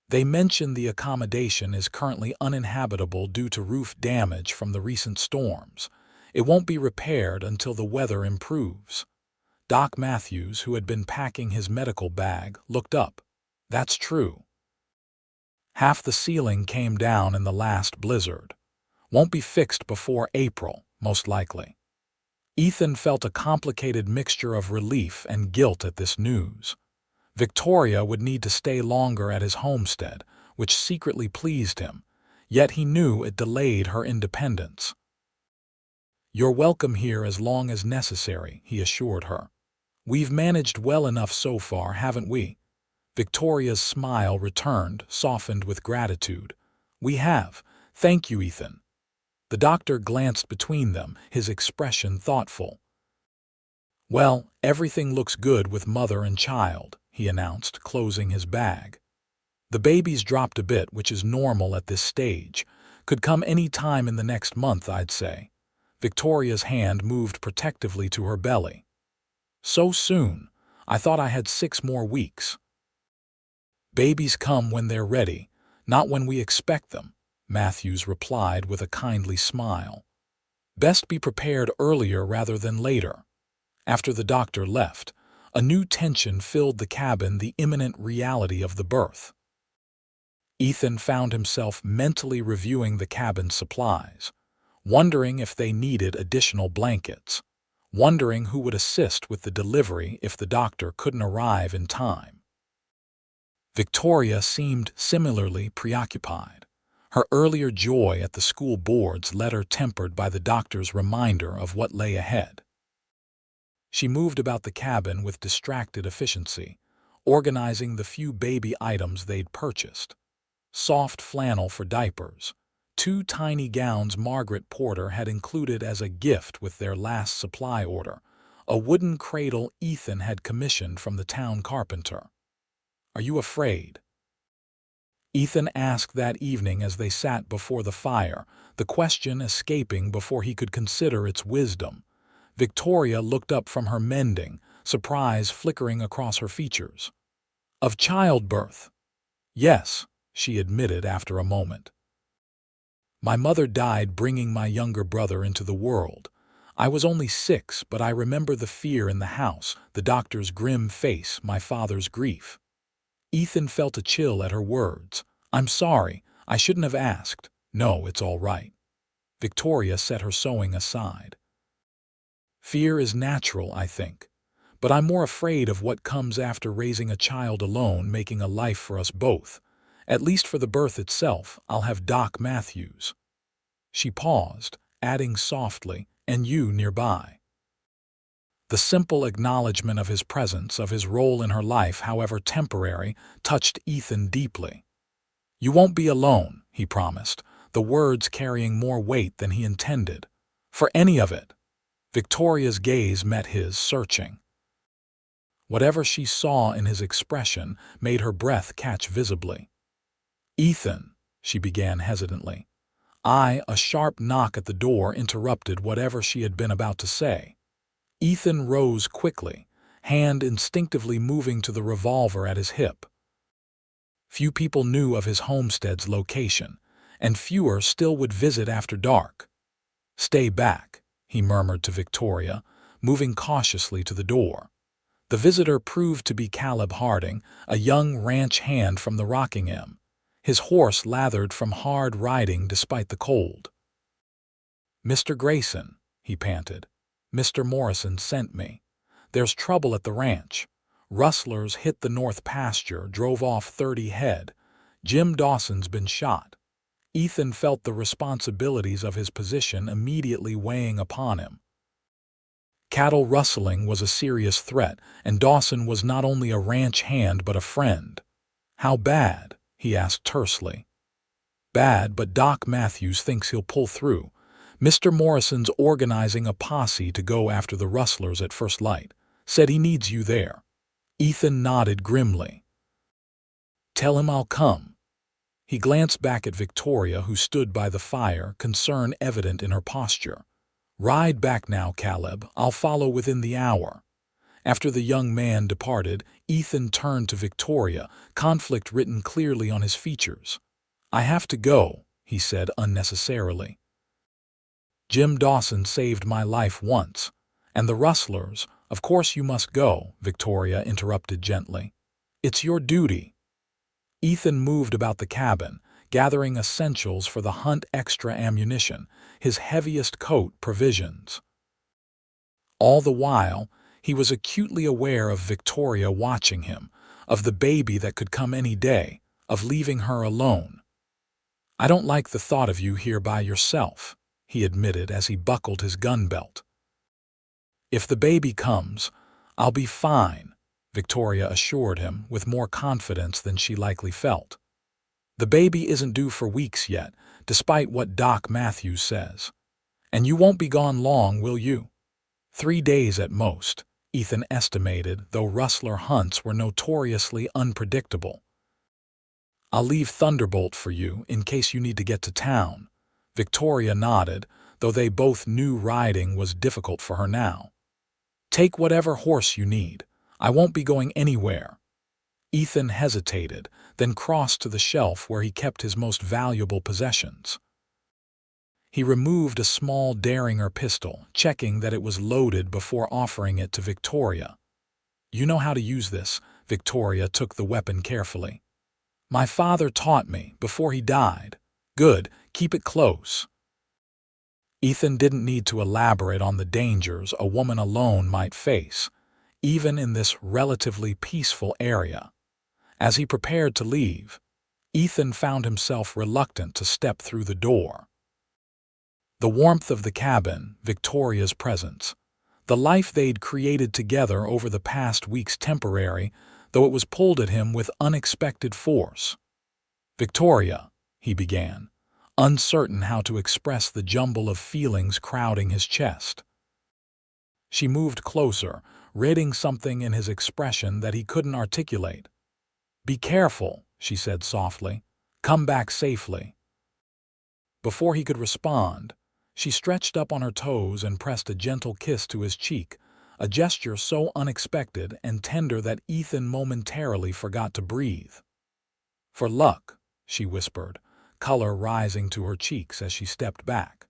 "They mention the accommodation is currently uninhabitable due to roof damage from the recent storms. It won't be repaired until the weather improves." Doc Matthews, who had been packing his medical bag, looked up. "That's true. Half the ceiling came down in the last blizzard. Won't be fixed before April, most likely." Ethan felt a complicated mixture of relief and guilt at this news. Victoria would need to stay longer at his homestead, which secretly pleased him, yet he knew it delayed her independence. "You're welcome here as long as necessary," he assured her. "We've managed well enough so far, haven't we?" Victoria's smile returned, softened with gratitude. "We have. Thank you, Ethan." The doctor glanced between them, his expression thoughtful. "Well, everything looks good with mother and child," he announced, closing his bag. "The baby's dropped a bit, which is normal at this stage. Could come any time in the next month, I'd say." Victoria's hand moved protectively to her belly. "So soon? I thought I had 6 more weeks." "Babies come when they're ready, not when we expect them," Matthews replied with a kindly smile. "Best be prepared earlier rather than later." After the doctor left, a new tension filled the cabin, the imminent reality of the birth. Ethan found himself mentally reviewing the cabin's supplies, wondering if they needed additional blankets, wondering who would assist with the delivery if the doctor couldn't arrive in time. Victoria seemed similarly preoccupied, her earlier joy at the school board's letter tempered by the doctor's reminder of what lay ahead. She moved about the cabin with distracted efficiency, organizing the few baby items they'd purchased. Soft flannel for diapers, 2 tiny gowns Margaret Porter had included as a gift with their last supply order, a wooden cradle Ethan had commissioned from the town carpenter. "Are you afraid?" Ethan asked that evening as they sat before the fire, the question escaping before he could consider its wisdom. Victoria looked up from her mending, surprise flickering across her features. "Of childbirth?" "Yes," she admitted after a moment. "My mother died bringing my younger brother into the world. I was only 6, but I remember the fear in the house, the doctor's grim face, my father's grief." Ethan felt a chill at her words. "I'm sorry, I shouldn't have asked." "No, it's all right." Victoria set her sewing aside. "Fear is natural, I think. But I'm more afraid of what comes after raising a child alone, making a life for us both. At least for the birth itself, I'll have Doc Matthews." She paused, adding softly, "and you nearby." The simple acknowledgement of his presence, of his role in her life, however temporary, touched Ethan deeply. "You won't be alone," he promised, the words carrying more weight than he intended. "For any of it." Victoria's gaze met his, searching. Whatever she saw in his expression made her breath catch visibly. "Ethan," she began hesitantly. A sharp knock at the door interrupted whatever she had been about to say. Ethan rose quickly, hand instinctively moving to the revolver at his hip. Few people knew of his homestead's location, and fewer still would visit after dark. "Stay back," he murmured to Victoria, moving cautiously to the door. The visitor proved to be Caleb Harding, a young ranch hand from the Rockingham, his horse lathered from hard riding despite the cold. "Mr. Grayson," he panted, "Mr. Morrison sent me. There's trouble at the ranch. Rustlers hit the north pasture, drove off 30 head. Jim Dawson's been shot." Ethan felt the responsibilities of his position immediately weighing upon him. Cattle rustling was a serious threat, and Dawson was not only a ranch hand but a friend. "How bad?" he asked tersely. "Bad, but Doc Matthews thinks he'll pull through. Mr. Morrison's organizing a posse to go after the rustlers at first light. Said he needs you there." Ethan nodded grimly. "Tell him I'll come." He glanced back at Victoria, who stood by the fire, concern evident in her posture. "Ride back now, Caleb. I'll follow within the hour." After the young man departed, Ethan turned to Victoria, conflict written clearly on his features. "I have to go," he said unnecessarily. "Jim Dawson saved my life once. And the rustlers, of course you must go," Victoria interrupted gently. "It's your duty." Ethan moved about the cabin, gathering essentials for the hunt, extra ammunition, his heaviest coat, provisions. All the while, he was acutely aware of Victoria watching him, of the baby that could come any day, of leaving her alone. "I don't like the thought of you here by yourself," he admitted as he buckled his gun belt. "If the baby comes, I'll be fine," Victoria assured him with more confidence than she likely felt. "The baby isn't due for weeks yet, despite what Doc Matthews says. And you won't be gone long, will you?" 3 days at most, Ethan estimated, though rustler hunts were notoriously unpredictable. "I'll leave Thunderbolt for you in case you need to get to town." Victoria nodded, though they both knew riding was difficult for her now. "Take whatever horse you need. I won't be going anywhere." Ethan hesitated, then crossed to the shelf where he kept his most valuable possessions. He removed a small Derringer pistol, checking that it was loaded before offering it to Victoria. "You know how to use this." Victoria took the weapon carefully. "My father taught me before he died." "Good, keep it close." Ethan didn't need to elaborate on the dangers a woman alone might face, even in this relatively peaceful area. As he prepared to leave, Ethan found himself reluctant to step through the door. The warmth of the cabin, Victoria's presence, the life they'd created together over the past week's temporary, though it was pulled at him with unexpected force. "Victoria," he began, uncertain how to express the jumble of feelings crowding his chest. She moved closer, reading something in his expression that he couldn't articulate. "Be careful," she said softly. "Come back safely." Before he could respond, she stretched up on her toes and pressed a gentle kiss to his cheek, a gesture so unexpected and tender that Ethan momentarily forgot to breathe. "For luck," she whispered, color rising to her cheeks as she stepped back.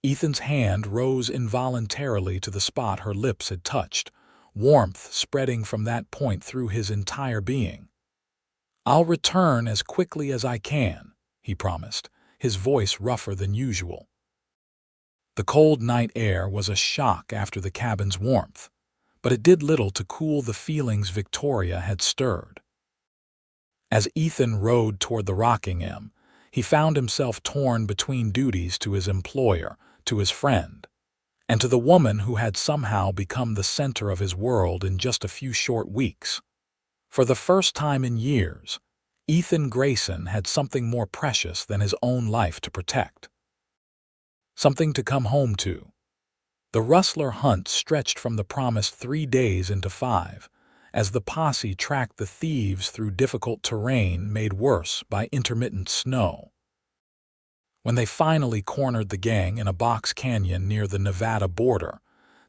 Ethan's hand rose involuntarily to the spot her lips had touched, warmth spreading from that point through his entire being. "I'll return as quickly as I can," he promised, his voice rougher than usual. The cold night air was a shock after the cabin's warmth, but it did little to cool the feelings Victoria had stirred. As Ethan rode toward the Rockingham, he found himself torn between duties to his employer, to his friend, and to the woman who had somehow become the center of his world in just a few short weeks. For the first time in years, Ethan Grayson had something more precious than his own life to protect. Something to come home to. The rustler hunt stretched from the promised 3 days into 5, as the posse tracked the thieves through difficult terrain made worse by intermittent snow. When they finally cornered the gang in a box canyon near the Nevada border,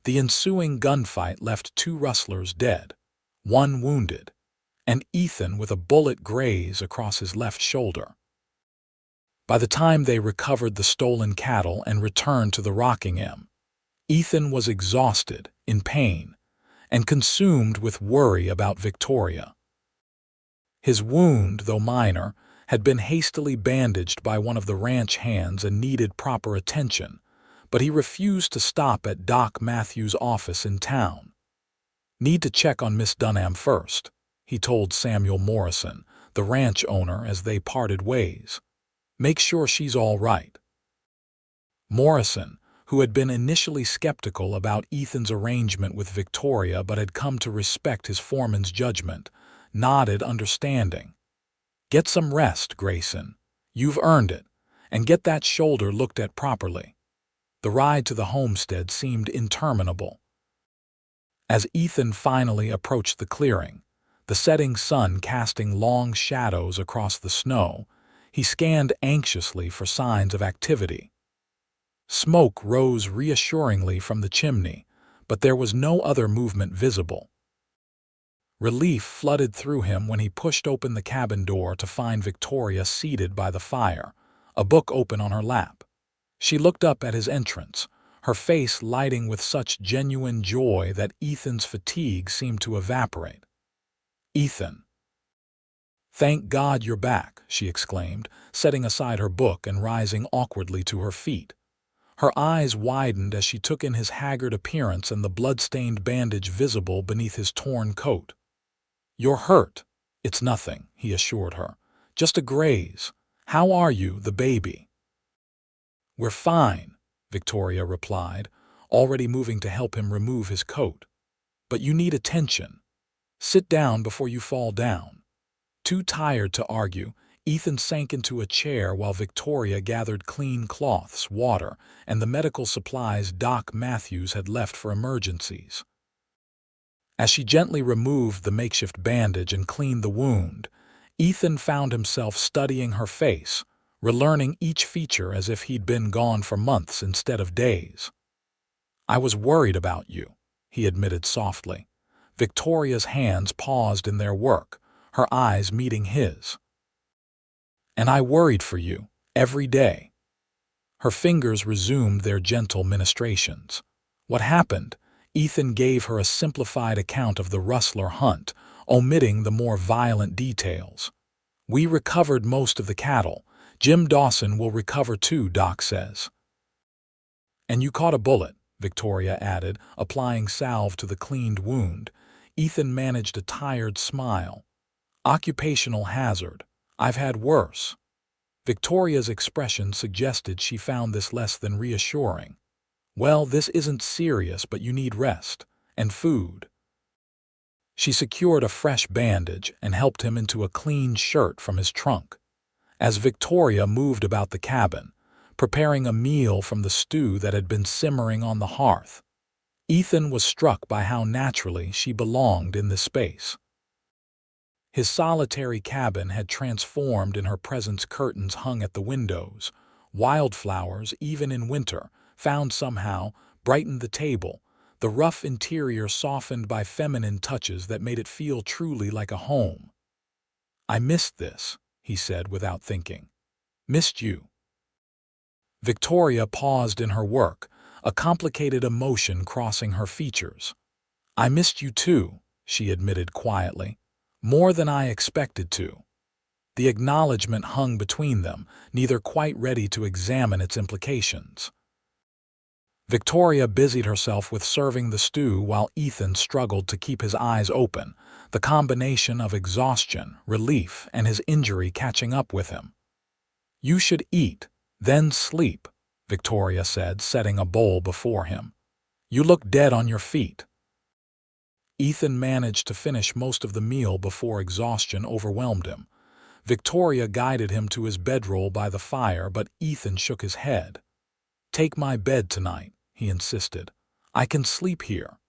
the ensuing gunfight left 2 rustlers dead, 1 wounded, and Ethan with a bullet graze across his left shoulder. By the time they recovered the stolen cattle and returned to the Rockingham, Ethan was exhausted, in pain, and consumed with worry about Victoria. His wound, though minor, had been hastily bandaged by one of the ranch hands and needed proper attention, but he refused to stop at Doc Matthews' office in town. "Need to check on Miss Dunham first," he told Samuel Morrison, the ranch owner, as they parted ways. "Make sure she's all right." Morrison, who had been initially skeptical about Ethan's arrangement with Victoria but had come to respect his foreman's judgment, nodded understanding. "Get some rest, Grayson. You've earned it, and get that shoulder looked at properly." The ride to the homestead seemed interminable. As Ethan finally approached the clearing, the setting sun casting long shadows across the snow, he scanned anxiously for signs of activity. Smoke rose reassuringly from the chimney, but there was no other movement visible. Relief flooded through him when he pushed open the cabin door to find Victoria seated by the fire, a book open on her lap. She looked up at his entrance, her face lighting with such genuine joy that Ethan's fatigue seemed to evaporate. "Ethan." "Thank God you're back," she exclaimed, setting aside her book and rising awkwardly to her feet. Her eyes widened as she took in his haggard appearance and the blood-stained bandage visible beneath his torn coat. "You're hurt." "It's nothing," he assured her. "Just a graze. How are you, the baby?" "We're fine," Victoria replied, already moving to help him remove his coat. "But you need attention. Sit down before you fall down." Too tired to argue, Ethan sank into a chair while Victoria gathered clean cloths, water, and the medical supplies Doc Matthews had left for emergencies. As she gently removed the makeshift bandage and cleaned the wound, Ethan found himself studying her face, relearning each feature as if he'd been gone for months instead of days. "I was worried about you," he admitted softly. Victoria's hands paused in their work, her eyes meeting his. "And I worried for you, every day." Her fingers resumed their gentle ministrations. "What happened?" Ethan gave her a simplified account of the rustler hunt, omitting the more violent details. "We recovered most of the cattle. Jim Dawson will recover too, Doc says." "And you caught a bullet," Victoria added, applying salve to the cleaned wound. Ethan managed a tired smile. "Occupational hazard. I've had worse." Victoria's expression suggested she found this less than reassuring. "Well, this isn't serious, but you need rest. And food." She secured a fresh bandage and helped him into a clean shirt from his trunk. As Victoria moved about the cabin, preparing a meal from the stew that had been simmering on the hearth, Ethan was struck by how naturally she belonged in this space. His solitary cabin had transformed in her presence. Curtains hung at the windows. Wildflowers, even in winter, found somehow, brightened the table, the rough interior softened by feminine touches that made it feel truly like a home. "I missed this," he said without thinking. "Missed you." Victoria paused in her work, a complicated emotion crossing her features. "I missed you too," she admitted quietly. "More than I expected to." The acknowledgement hung between them, neither quite ready to examine its implications. Victoria busied herself with serving the stew while Ethan struggled to keep his eyes open, the combination of exhaustion, relief, and his injury catching up with him. "You should eat, then sleep," Victoria said, setting a bowl before him. "You look dead on your feet." Ethan managed to finish most of the meal before exhaustion overwhelmed him. Victoria guided him to his bedroll by the fire, but Ethan shook his head. "Take my bed tonight," he insisted. "I can sleep here."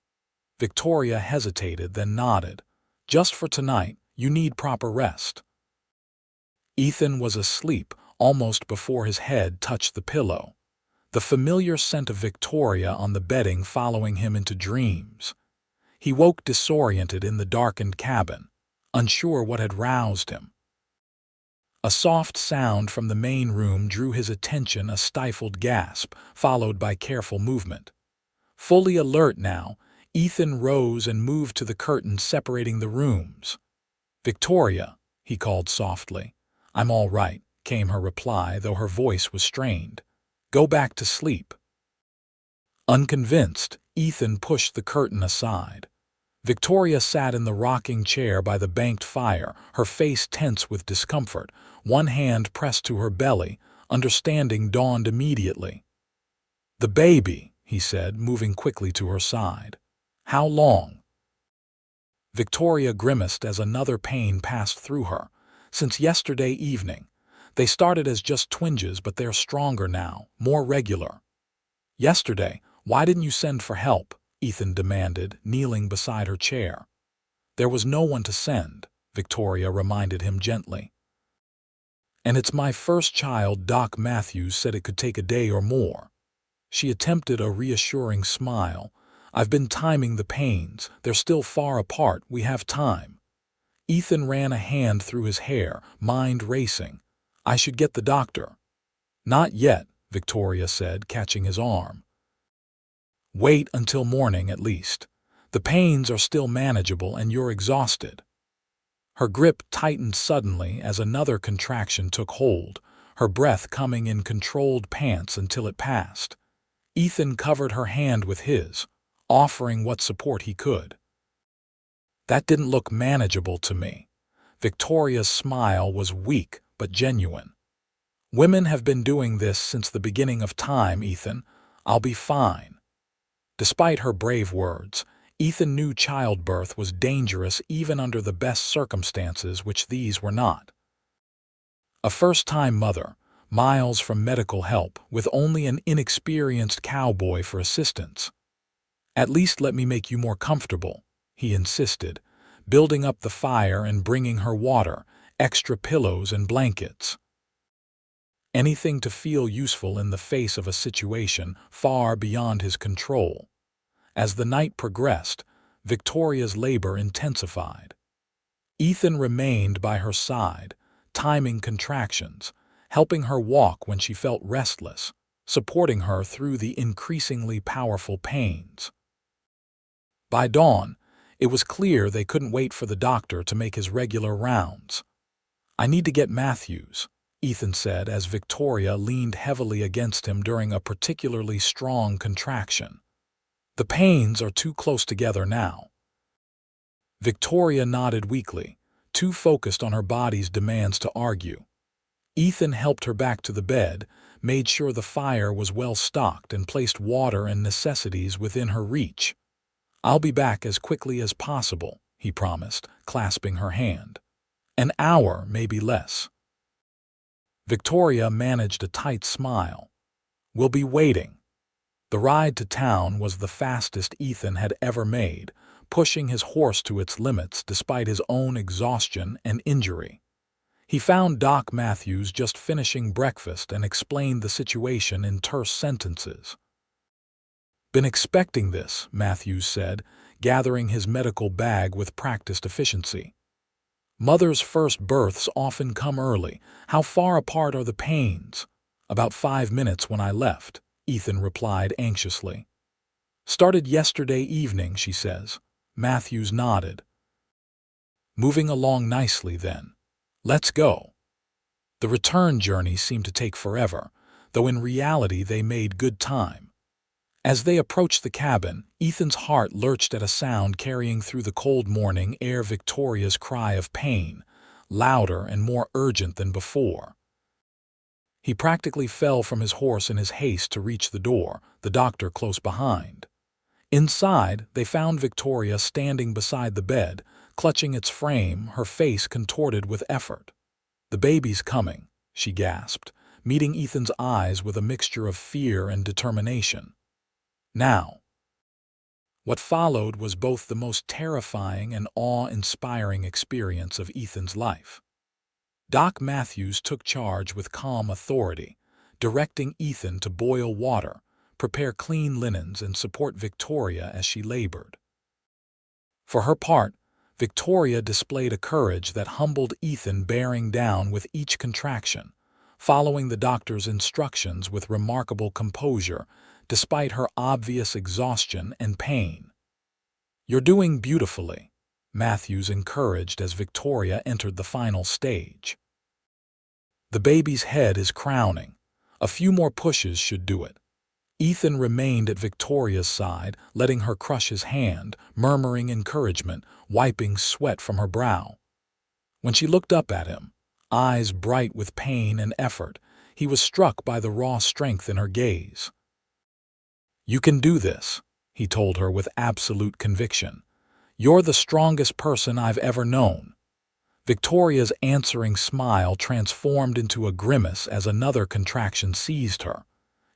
Victoria hesitated, then nodded. "Just for tonight, you need proper rest." Ethan was asleep almost before his head touched the pillow, the familiar scent of Victoria on the bedding following him into dreams. He woke disoriented in the darkened cabin, unsure what had roused him. A soft sound from the main room drew his attention, a stifled gasp, followed by careful movement. Fully alert now, Ethan rose and moved to the curtain separating the rooms. "Victoria," he called softly. "I'm all right," came her reply, though her voice was strained. "Go back to sleep." Unconvinced, Ethan pushed the curtain aside. Victoria sat in the rocking chair by the banked fire, her face tense with discomfort, one hand pressed to her belly. Understanding dawned immediately. "The baby," he said, moving quickly to her side. "How long?" Victoria grimaced as another pain passed through her. "Since yesterday evening. They started as just twinges, but they're stronger now, more regular." "Yesterday, why didn't you send for help?" Ethan demanded, kneeling beside her chair. "There was no one to send," Victoria reminded him gently. "And it's my first child. Doc Matthews said it could take a day or more." She attempted a reassuring smile. "I've been timing the pains. They're still far apart. We have time." Ethan ran a hand through his hair, mind racing. "I should get the doctor." "Not yet," Victoria said, catching his arm. "Wait until morning at least. The pains are still manageable and you're exhausted." Her grip tightened suddenly as another contraction took hold, her breath coming in controlled pants until it passed. Ethan covered her hand with his, offering what support he could. That didn't look manageable to me. Victoria's smile was weak but genuine. Women have been doing this since the beginning of time, Ethan. I'll be fine. Despite her brave words, Ethan knew childbirth was dangerous even under the best circumstances, which these were not. A first-time mother, miles from medical help, with only an inexperienced cowboy for assistance. "At least let me make you more comfortable," he insisted, building up the fire and bringing her water, extra pillows and blankets. Anything to feel useful in the face of a situation far beyond his control. As the night progressed, Victoria's labor intensified. Ethan remained by her side, timing contractions, helping her walk when she felt restless, supporting her through the increasingly powerful pains. By dawn, it was clear they couldn't wait for the doctor to make his regular rounds. "I need to get Matthews," Ethan said as Victoria leaned heavily against him during a particularly strong contraction. "The pains are too close together now." Victoria nodded weakly, too focused on her body's demands to argue. Ethan helped her back to the bed, made sure the fire was well stocked, and placed water and necessities within her reach. "I'll be back as quickly as possible," he promised, clasping her hand. "An hour, maybe less." Victoria managed a tight smile. "We'll be waiting." The ride to town was the fastest Ethan had ever made, pushing his horse to its limits despite his own exhaustion and injury. He found Doc Matthews just finishing breakfast and explained the situation in terse sentences. "Been expecting this," Matthews said, gathering his medical bag with practiced efficiency. "Mother's first births often come early. How far apart are the pains?" "About 5 minutes when I left," Ethan replied anxiously. "Started yesterday evening," she says. Matthews nodded. "Moving along nicely then. Let's go." The return journey seemed to take forever, though in reality they made good time. As they approached the cabin, Ethan's heart lurched at a sound carrying through the cold morning air: Victoria's cry of pain, louder and more urgent than before. He practically fell from his horse in his haste to reach the door, the doctor close behind. Inside, they found Victoria standing beside the bed, clutching its frame, her face contorted with effort. "The baby's coming," she gasped, meeting Ethan's eyes with a mixture of fear and determination. "Now." What followed was both the most terrifying and awe-inspiring experience of Ethan's life. Doc Matthews took charge with calm authority, directing Ethan to boil water, prepare clean linens, and support Victoria as she labored. For her part, Victoria displayed a courage that humbled Ethan, bearing down with each contraction, following the doctor's instructions with remarkable composure, despite her obvious exhaustion and pain. "You're doing beautifully," Matthews encouraged as Victoria entered the final stage. "The baby's head is crowning. A few more pushes should do it." Ethan remained at Victoria's side, letting her crush his hand, murmuring encouragement, wiping sweat from her brow. When she looked up at him, eyes bright with pain and effort, he was struck by the raw strength in her gaze. "You can do this," he told her with absolute conviction. "You're the strongest person I've ever known." Victoria's answering smile transformed into a grimace as another contraction seized her.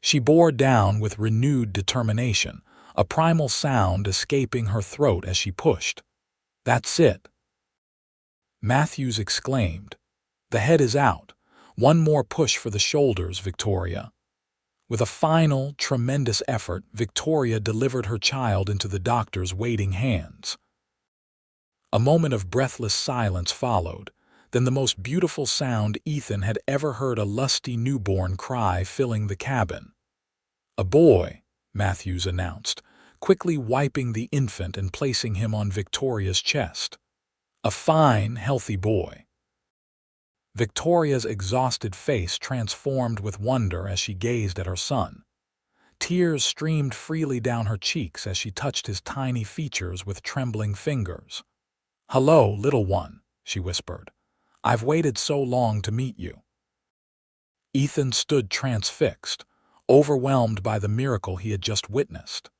She bore down with renewed determination, a primal sound escaping her throat as she pushed. "That's it," Matthews exclaimed. "The head is out. One more push for the shoulders, Victoria." With a final, tremendous effort, Victoria delivered her child into the doctor's waiting hands. A moment of breathless silence followed, then the most beautiful sound Ethan had ever heard: a lusty newborn cry filling the cabin. "A boy," Matthews announced, quickly wiping the infant and placing him on Victoria's chest. "A fine, healthy boy." Victoria's exhausted face transformed with wonder as she gazed at her son. Tears streamed freely down her cheeks as she touched his tiny features with trembling fingers. "Hello, little one," she whispered. "I've waited so long to meet you." Ethan stood transfixed, overwhelmed by the miracle he had just witnessed.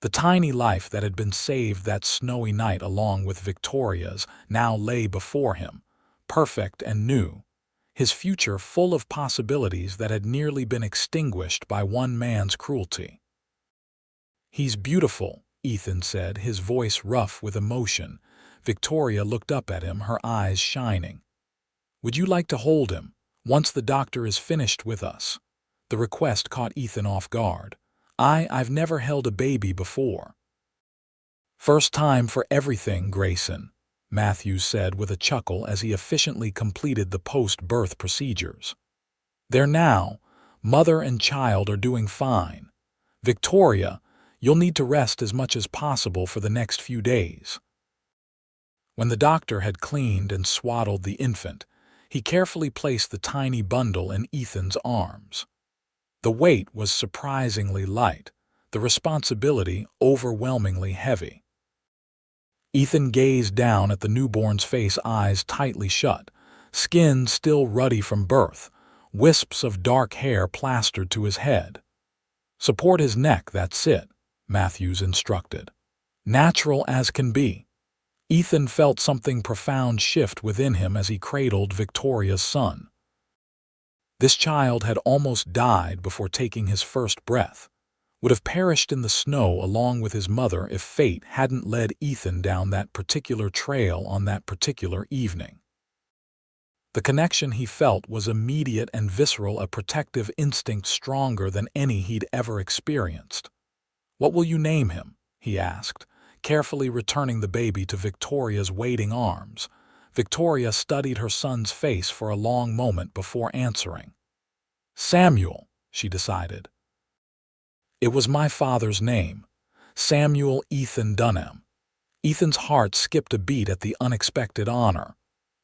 The tiny life that had been saved that snowy night along with Victoria's now lay before him, perfect and new, his future full of possibilities that had nearly been extinguished by one man's cruelty. "He's beautiful," Ethan said, his voice rough with emotion. Victoria looked up at him, her eyes shining. "Would you like to hold him, once the doctor is finished with us?" The request caught Ethan off guard. I've never held a baby before." "First time for everything, Grayson," Matthews said with a chuckle as he efficiently completed the post-birth procedures. "There now, mother and child are doing fine. Victoria, you'll need to rest as much as possible for the next few days." When the doctor had cleaned and swaddled the infant, he carefully placed the tiny bundle in Ethan's arms. The weight was surprisingly light, the responsibility overwhelmingly heavy. Ethan gazed down at the newborn's face, eyes tightly shut, skin still ruddy from birth, wisps of dark hair plastered to his head. "Support his neck, that's it," Matthews instructed. "Natural as can be." Ethan felt something profound shift within him as he cradled Victoria's son. This child had almost died before taking his first breath, would have perished in the snow along with his mother if fate hadn't led Ethan down that particular trail on that particular evening. The connection he felt was immediate and visceral, a protective instinct stronger than any he'd ever experienced. "What will you name him?" he asked, carefully returning the baby to Victoria's waiting arms. Victoria studied her son's face for a long moment before answering. "Samuel," she decided. "It was my father's name, Samuel Ethan Dunham." Ethan's heart skipped a beat at the unexpected honor.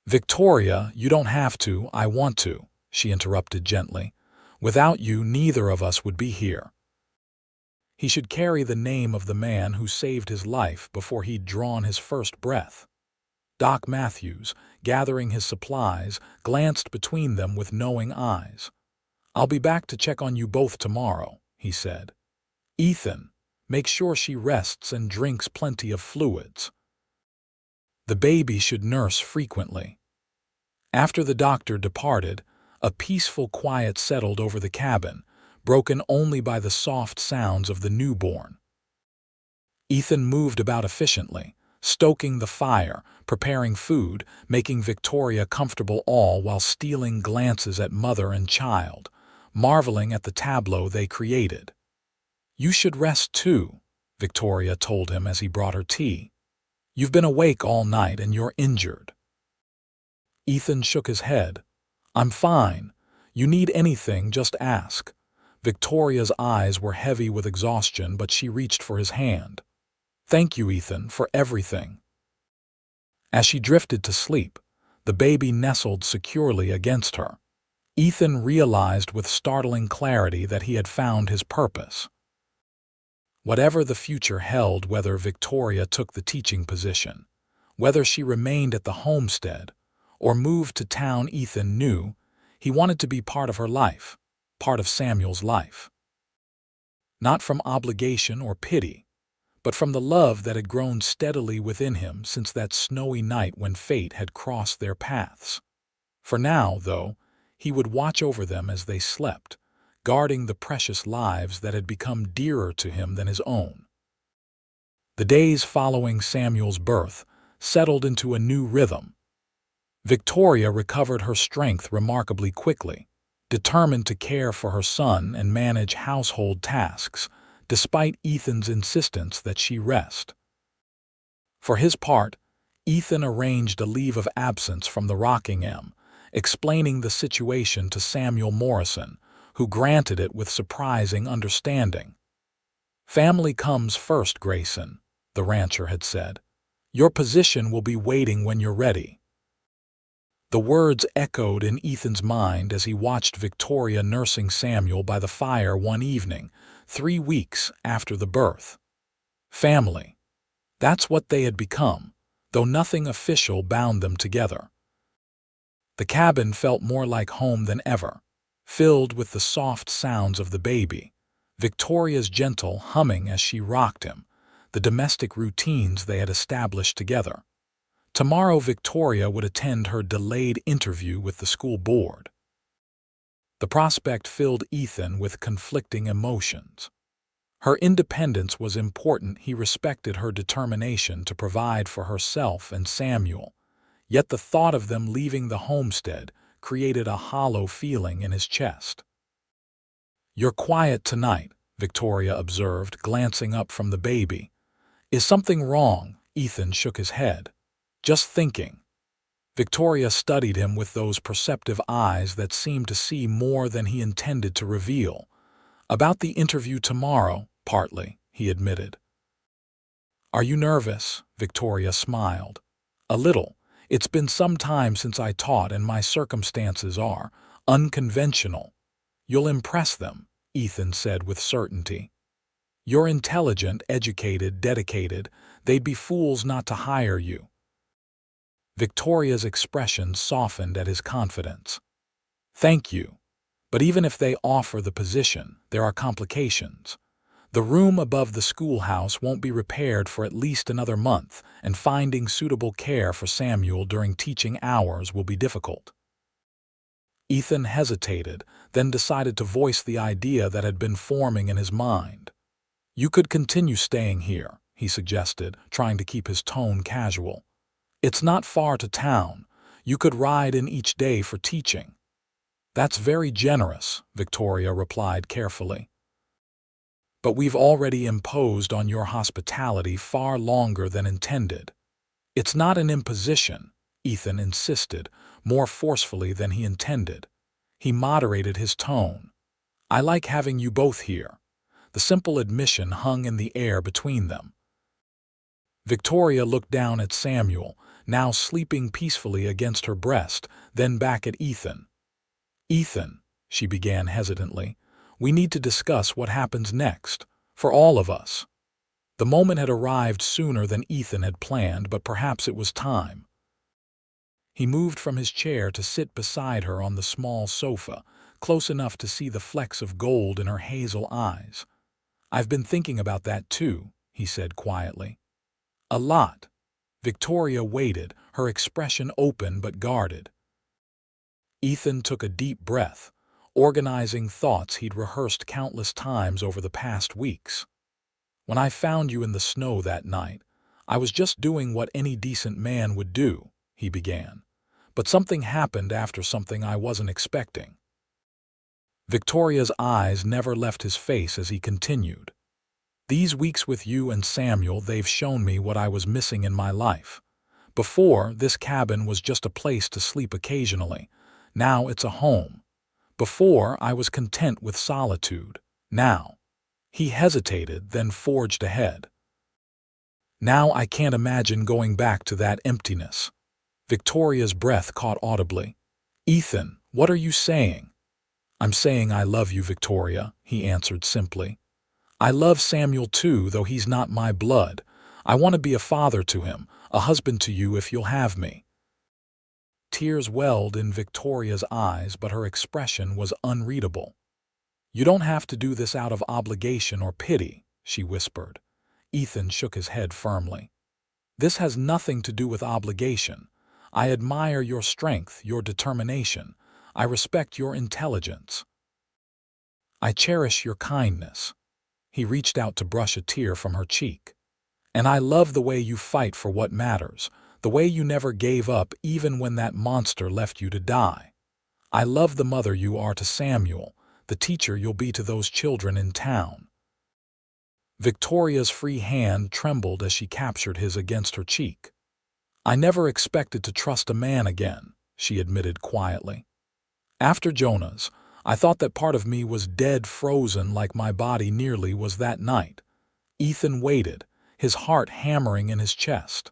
"Victoria, you don't have to, I want to," she interrupted gently. "Without you, neither of us would be here." He should carry the name of the man who saved his life before he'd drawn his first breath. Doc Matthews, gathering his supplies, glanced between them with knowing eyes. "I'll be back to check on you both tomorrow," he said. "Ethan, make sure she rests and drinks plenty of fluids. The baby should nurse frequently." After the doctor departed, a peaceful quiet settled over the cabin, broken only by the soft sounds of the newborn. Ethan moved about efficiently, stoking the fire, preparing food, making Victoria comfortable, all while stealing glances at mother and child, marveling at the tableau they created. "You should rest too," Victoria told him as he brought her tea. "You've been awake all night and you're injured." Ethan shook his head. "I'm fine. You need anything, just ask." Victoria's eyes were heavy with exhaustion, but she reached for his hand. "Thank you, Ethan, for everything." As she drifted to sleep, the baby nestled securely against her. Ethan realized with startling clarity that he had found his purpose. Whatever the future held, whether Victoria took the teaching position, whether she remained at the homestead, or moved to town, Ethan knew he wanted to be part of her life, part of Samuel's life. Not from obligation or pity, but from the love that had grown steadily within him since that snowy night when fate had crossed their paths. For now, though, he would watch over them as they slept, guarding the precious lives that had become dearer to him than his own. The days following Samuel's birth settled into a new rhythm. Victoria recovered her strength remarkably quickly, determined to care for her son and manage household tasks, despite Ethan's insistence that she rest. For his part, Ethan arranged a leave of absence from the Rockingham, explaining the situation to Samuel Morrison, who granted it with surprising understanding. "Family comes first, Grayson," the rancher had said. "Your position will be waiting when you're ready." The words echoed in Ethan's mind as he watched Victoria nursing Samuel by the fire one evening, 3 weeks after the birth. Family. That's what they had become, though nothing official bound them together. The cabin felt more like home than ever, filled with the soft sounds of the baby, Victoria's gentle humming as she rocked him, the domestic routines they had established together. Tomorrow Victoria would attend her delayed interview with the school board. The prospect filled Ethan with conflicting emotions. Her independence was important. He respected her determination to provide for herself and Samuel, yet the thought of them leaving the homestead created a hollow feeling in his chest. "You're quiet tonight," Victoria observed, glancing up from the baby. "Is something wrong?" Ethan shook his head. "Just thinking." Victoria studied him with those perceptive eyes that seemed to see more than he intended to reveal. "About the interview tomorrow, partly," he admitted. "Are you nervous?" Victoria smiled. "A little. It's been some time since I taught and my circumstances are unconventional." "You'll impress them," Ethan said with certainty. "You're intelligent, educated, dedicated. They'd be fools not to hire you." Victoria's expression softened at his confidence. "Thank you. But even if they offer the position, there are complications. The room above the schoolhouse won't be repaired for at least another month, and finding suitable care for Samuel during teaching hours will be difficult." Ethan hesitated, then decided to voice the idea that had been forming in his mind. "You could continue staying here," he suggested, trying to keep his tone casual. "It's not far to town. You could ride in each day for teaching." "That's very generous," Victoria replied carefully. "But we've already imposed on your hospitality far longer than intended." "It's not an imposition," Ethan insisted, more forcefully than he intended. He moderated his tone. "I like having you both here." The simple admission hung in the air between them. Victoria looked down at Samuel, now sleeping peacefully against her breast, then back at Ethan. "Ethan," she began hesitantly, "we need to discuss what happens next, for all of us." The moment had arrived sooner than Ethan had planned, but perhaps it was time. He moved from his chair to sit beside her on the small sofa, close enough to see the flecks of gold in her hazel eyes. "I've been thinking about that too," he said quietly. "A lot." Victoria waited, her expression open but guarded. Ethan took a deep breath, organizing thoughts he'd rehearsed countless times over the past weeks. "When I found you in the snow that night, I was just doing what any decent man would do," he began. "But something happened after something I wasn't expecting." Victoria's eyes never left his face as he continued. "These weeks with you and Samuel, they've shown me what I was missing in my life. Before, this cabin was just a place to sleep occasionally. Now it's a home. Before, I was content with solitude. Now—" He hesitated, then forged ahead. "Now I can't imagine going back to that emptiness." Victoria's breath caught audibly. "Ethan, what are you saying?" "I'm saying I love you, Victoria," he answered simply. "I love Samuel too, though he's not my blood. I want to be a father to him, a husband to you if you'll have me." Tears welled in Victoria's eyes, but her expression was unreadable. "You don't have to do this out of obligation or pity," she whispered. Ethan shook his head firmly. "This has nothing to do with obligation. I admire your strength, your determination. I respect your intelligence. I cherish your kindness." He reached out to brush a tear from her cheek. "And I love the way you fight for what matters, the way you never gave up even when that monster left you to die. I love the mother you are to Samuel, the teacher you'll be to those children in town." Victoria's free hand trembled as she captured his against her cheek. "I never expected to trust a man again," she admitted quietly. "After Jonah's, I thought that part of me was dead, frozen like my body nearly was that night." Ethan waited, his heart hammering in his chest.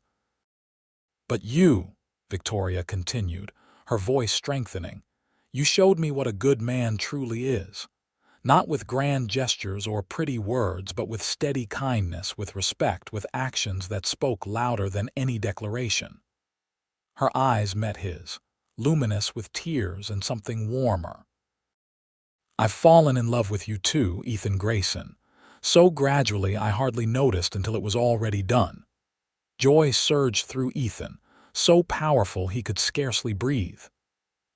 "But you," Victoria continued, her voice strengthening, "you showed me what a good man truly is. Not with grand gestures or pretty words, but with steady kindness, with respect, with actions that spoke louder than any declaration. Her eyes met his, luminous with tears and something warmer. "I've fallen in love with you too, Ethan Grayson. So gradually I hardly noticed until it was already done." Joy surged through Ethan, so powerful he could scarcely breathe.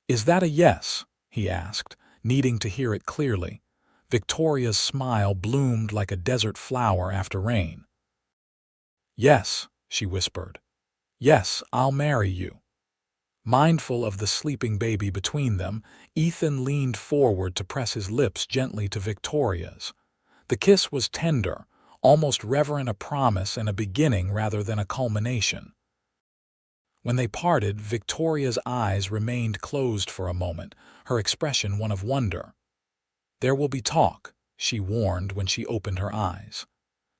"Is that a yes?" he asked, needing to hear it clearly. Victoria's smile bloomed like a desert flower after rain. "Yes," she whispered. "Yes, I'll marry you." Mindful of the sleeping baby between them, Ethan leaned forward to press his lips gently to Victoria's. The kiss was tender, almost reverent, a promise and a beginning rather than a culmination. When they parted, Victoria's eyes remained closed for a moment, her expression one of wonder. "There will be talk," she warned when she opened her eyes.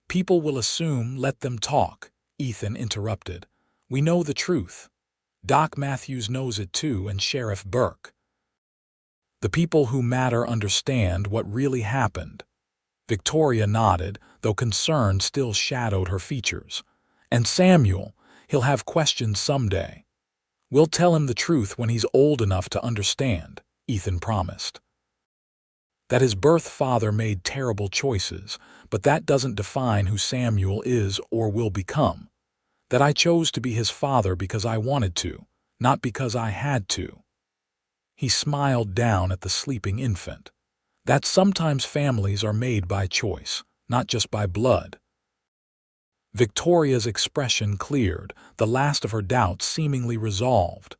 "People will assume, let them talk," Ethan interrupted. "We know the truth. Doc Matthews knows it too, and Sheriff Burke. The people who matter understand what really happened." Victoria nodded, though concern still shadowed her features. "And Samuel, he'll have questions someday." "We'll tell him the truth when he's old enough to understand," Ethan promised. "That his birth father made terrible choices, but that doesn't define who Samuel is or will become. That I chose to be his father because I wanted to, not because I had to." He smiled down at the sleeping infant. "That sometimes families are made by choice, not just by blood." Victoria's expression cleared, the last of her doubts seemingly resolved.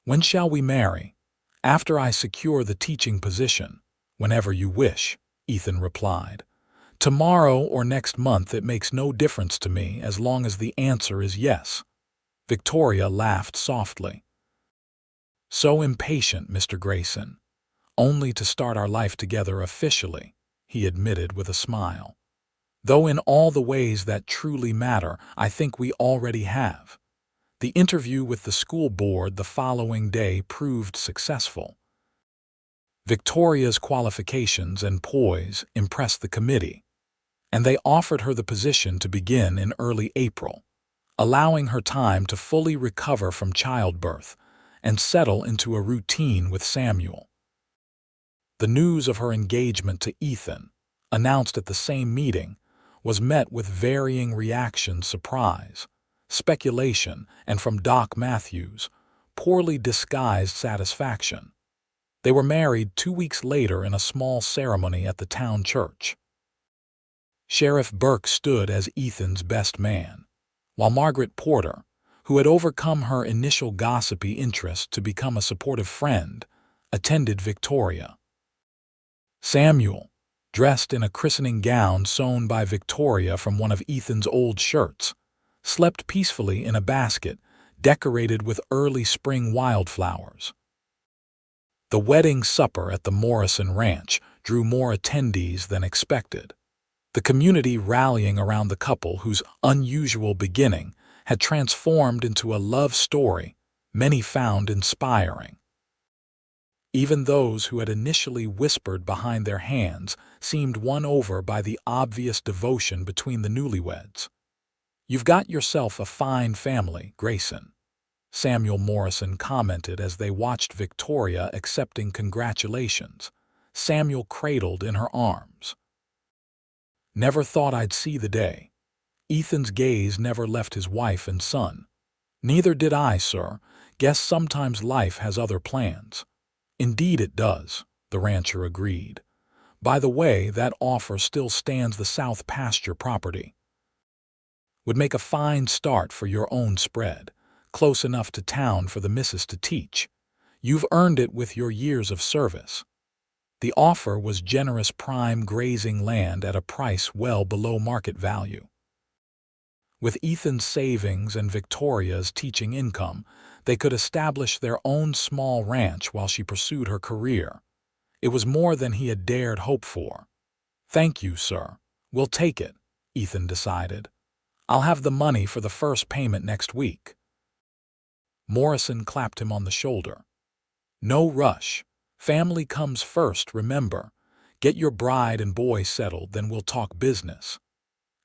"When shall we marry?" "After I secure the teaching position." "Whenever you wish," Ethan replied. "Tomorrow or next month, it makes no difference to me as long as the answer is yes." Victoria laughed softly. "So impatient, Mr. Grayson." "Only to start our life together officially," he admitted with a smile. "Though in all the ways that truly matter, I think we already have." The interview with the school board the following day proved successful. Victoria's qualifications and poise impressed the committee, and they offered her the position to begin in early April, allowing her time to fully recover from childbirth and settle into a routine with Samuel. The news of her engagement to Ethan, announced at the same meeting, was met with varying reactions: surprise, speculation, and from Doc Matthews, poorly disguised satisfaction. They were married 2 weeks later in a small ceremony at the town church. Sheriff Burke stood as Ethan's best man, while Margaret Porter, who had overcome her initial gossipy interest to become a supportive friend, attended Victoria. Samuel, dressed in a christening gown sewn by Victoria from one of Ethan's old shirts, slept peacefully in a basket decorated with early spring wildflowers. The wedding supper at the Morrison Ranch drew more attendees than expected, the community rallying around the couple whose unusual beginning had transformed into a love story many found inspiring. Even those who had initially whispered behind their hands seemed won over by the obvious devotion between the newlyweds. "You've got yourself a fine family, Grayson," Samuel Morrison commented as they watched Victoria accepting congratulations, Samuel cradled in her arms. "Never thought I'd see the day." Ethan's gaze never left his wife and son. "Neither did I, sir. Guess sometimes life has other plans." "Indeed it does," the rancher agreed. "By the way, that offer still stands. The South Pasture property would make a fine start for your own spread, close enough to town for the missus to teach. You've earned it with your years of service." The offer was generous prime grazing land at a price well below market value. With Ethan's savings and Victoria's teaching income, they could establish their own small ranch while she pursued her career. It was more than he had dared hope for. "Thank you, sir. We'll take it," Ethan decided. "I'll have the money for the first payment next week." Morrison clapped him on the shoulder. "No rush. Family comes first, remember. Get your bride and boy settled, then we'll talk business."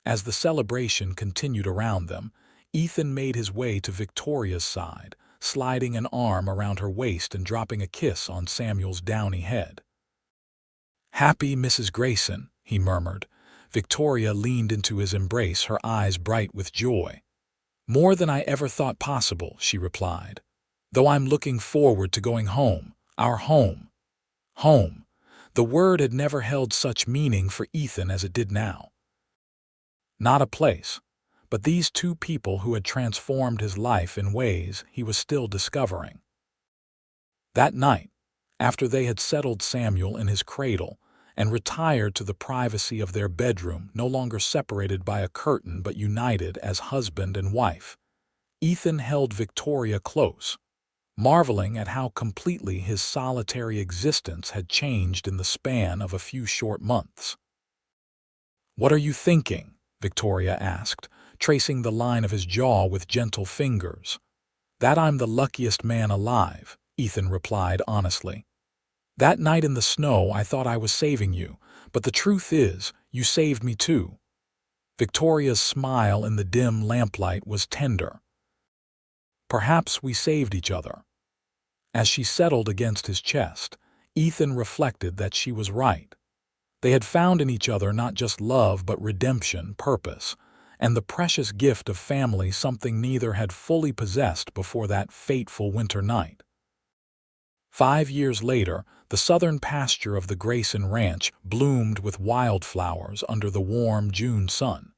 As the celebration continued around them, Ethan made his way to Victoria's side, sliding an arm around her waist and dropping a kiss on Samuel's downy head. "Happy Mrs. Grayson," he murmured. Victoria leaned into his embrace, her eyes bright with joy. "More than I ever thought possible," she replied. "Though I'm looking forward to going home, our home." Home. The word had never held such meaning for Ethan as it did now. Not a place, but these two people who had transformed his life in ways he was still discovering. That night, after they had settled Samuel in his cradle and retired to the privacy of their bedroom, no longer separated by a curtain but united as husband and wife, Ethan held Victoria close, marveling at how completely his solitary existence had changed in the span of a few short months. "What are you thinking?" Victoria asked, tracing the line of his jaw with gentle fingers. "That I'm the luckiest man alive," Ethan replied honestly. "That night in the snow I thought I was saving you, but the truth is, you saved me too." Victoria's smile in the dim lamplight was tender. "Perhaps we saved each other." As she settled against his chest, Ethan reflected that she was right. They had found in each other not just love but redemption, purpose, and the precious gift of family, something neither had fully possessed before that fateful winter night. 5 years later, the southern pasture of the Grayson Ranch bloomed with wildflowers under the warm June sun.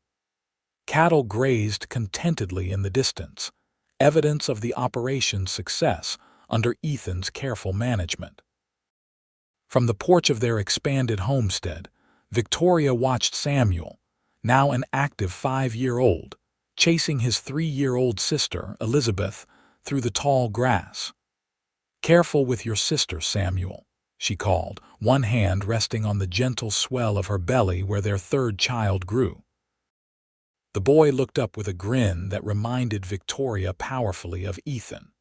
Cattle grazed contentedly in the distance, evidence of the operation's success under Ethan's careful management. From the porch of their expanded homestead, Victoria watched Samuel, now an active 5-year-old, chasing his 3-year-old sister, Elizabeth, through the tall grass. "Careful with your sister, Samuel," she called, one hand resting on the gentle swell of her belly where their third child grew. The boy looked up with a grin that reminded Victoria powerfully of Ethan.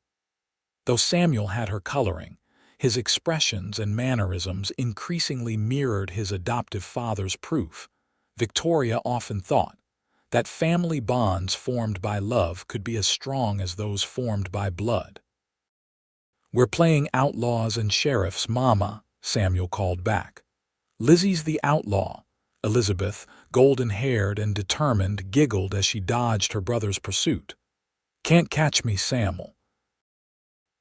Though Samuel had her coloring, his expressions and mannerisms increasingly mirrored his adoptive father's proof. Victoria often thought that family bonds formed by love could be as strong as those formed by blood. "We're playing outlaws and sheriffs, Mama," Samuel called back. "Lizzie's the outlaw." Elizabeth, golden-haired and determined, giggled as she dodged her brother's pursuit. "Can't catch me, Samuel."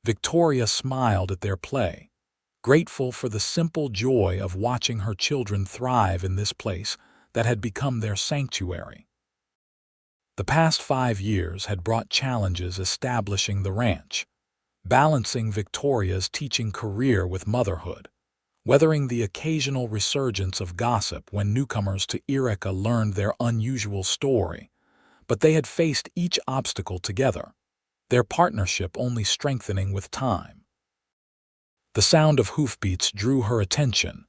Victoria smiled at their play, grateful for the simple joy of watching her children thrive in this place that had become their sanctuary. The past 5 years had brought challenges establishing the ranch, balancing Victoria's teaching career with motherhood, weathering the occasional resurgence of gossip when newcomers to Eureka learned their unusual story, but they had faced each obstacle together, their partnership only strengthening with time. The sound of hoofbeats drew her attention.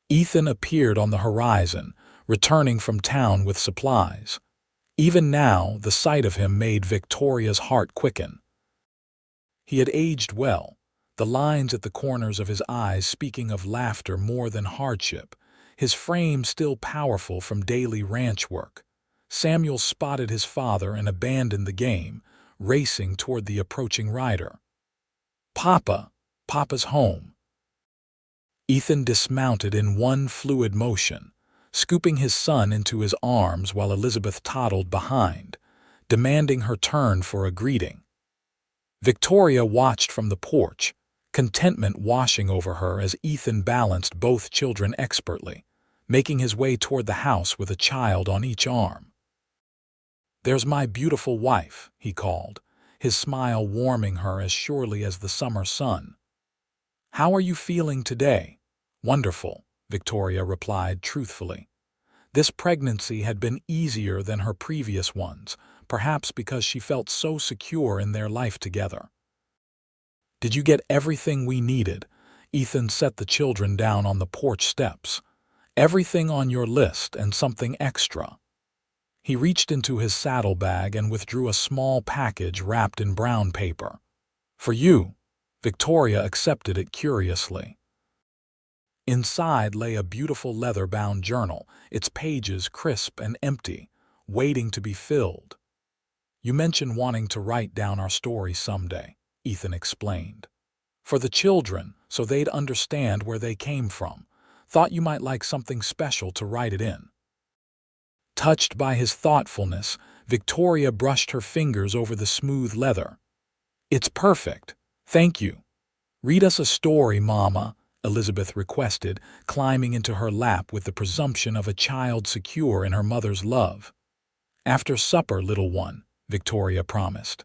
Ethan appeared on the horizon, returning from town with supplies. Even now, the sight of him made Victoria's heart quicken. He had aged well, the lines at the corners of his eyes speaking of laughter more than hardship, his frame still powerful from daily ranch work. Samuel spotted his father and abandoned the game, racing toward the approaching rider. Papa's home." Ethan dismounted in one fluid motion, scooping his son into his arms while Elizabeth toddled behind, demanding her turn for a greeting. Victoria watched from the porch, contentment washing over her as Ethan balanced both children expertly, making his way toward the house with a child on each arm. "There's my beautiful wife," he called, his smile warming her as surely as the summer sun. "How are you feeling today?" "Wonderful," Victoria replied truthfully. This pregnancy had been easier than her previous ones, perhaps because she felt so secure in their life together. "Did you get everything we needed?" Ethan set the children down on the porch steps. "Everything on your list and something extra." He reached into his saddlebag and withdrew a small package wrapped in brown paper. "For you." Victoria accepted it curiously. Inside lay a beautiful leather-bound journal, its pages crisp and empty, waiting to be filled. "You mentioned wanting to write down our story someday," Ethan explained. "For the children, so they'd understand where they came from. Thought you might like something special to write it in." Touched by his thoughtfulness, Victoria brushed her fingers over the smooth leather. "It's perfect. Thank you." "Read us a story, Mama," Elizabeth requested, climbing into her lap with the presumption of a child secure in her mother's love. "After supper, little one," Victoria promised.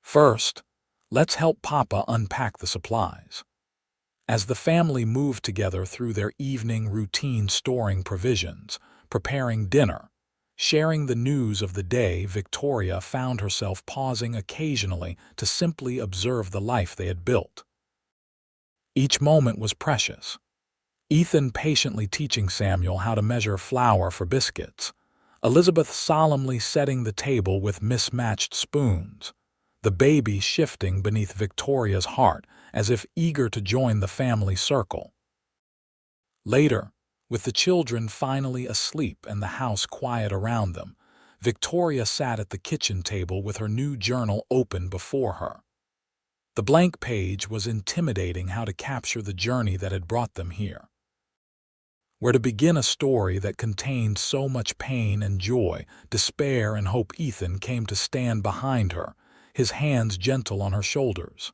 "First, let's help Papa unpack the supplies." As the family moved together through their evening routine, storing provisions, preparing dinner, sharing the news of the day, Victoria found herself pausing occasionally to simply observe the life they had built. Each moment was precious. Ethan patiently teaching Samuel how to measure flour for biscuits, Elizabeth solemnly setting the table with mismatched spoons, the baby shifting beneath Victoria's heart as if eager to join the family circle. Later, with the children finally asleep and the house quiet around them, Victoria sat at the kitchen table with her new journal open before her. The blank page was intimidating how to capture the journey that had brought them here. Where to begin a story that contained so much pain and joy, despair and hope. Ethan came to stand behind her, his hands gentle on her shoulders.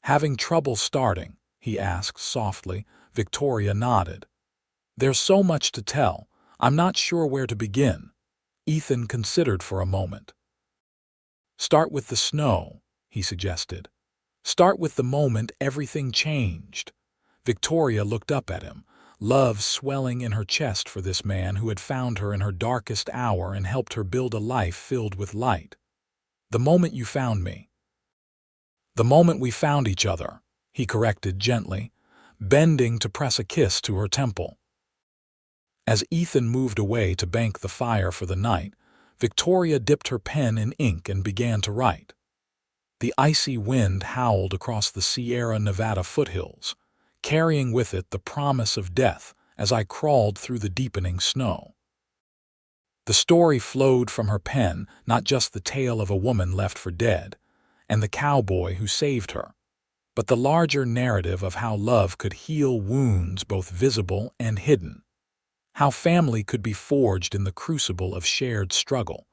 "Having trouble starting?" he asked softly. Victoria nodded. "There's so much to tell. I'm not sure where to begin." Ethan considered for a moment. "Start with the snow," he suggested. "Start with the moment everything changed." Victoria looked up at him, love swelling in her chest for this man who had found her in her darkest hour and helped her build a life filled with light. "The moment you found me." "The moment we found each other," he corrected gently, bending to press a kiss to her temple. As Ethan moved away to bank the fire for the night, Victoria dipped her pen in ink and began to write. The icy wind howled across the Sierra Nevada foothills, carrying with it the promise of death as I crawled through the deepening snow. The story flowed from her pen, not just the tale of a woman left for dead, and the cowboy who saved her, but the larger narrative of how love could heal wounds both visible and hidden, how family could be forged in the crucible of shared struggle,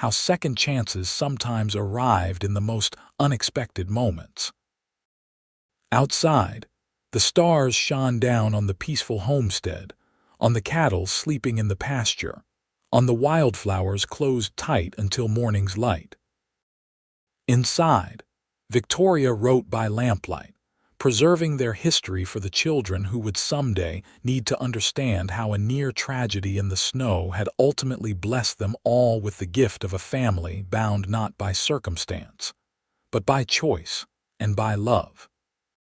how second chances sometimes arrived in the most unexpected moments. Outside, the stars shone down on the peaceful homestead, on the cattle sleeping in the pasture, on the wildflowers closed tight until morning's light. Inside, Victoria wrote by lamplight, preserving their history for the children who would someday need to understand how a near tragedy in the snow had ultimately blessed them all with the gift of a family bound not by circumstance, but by choice and by love.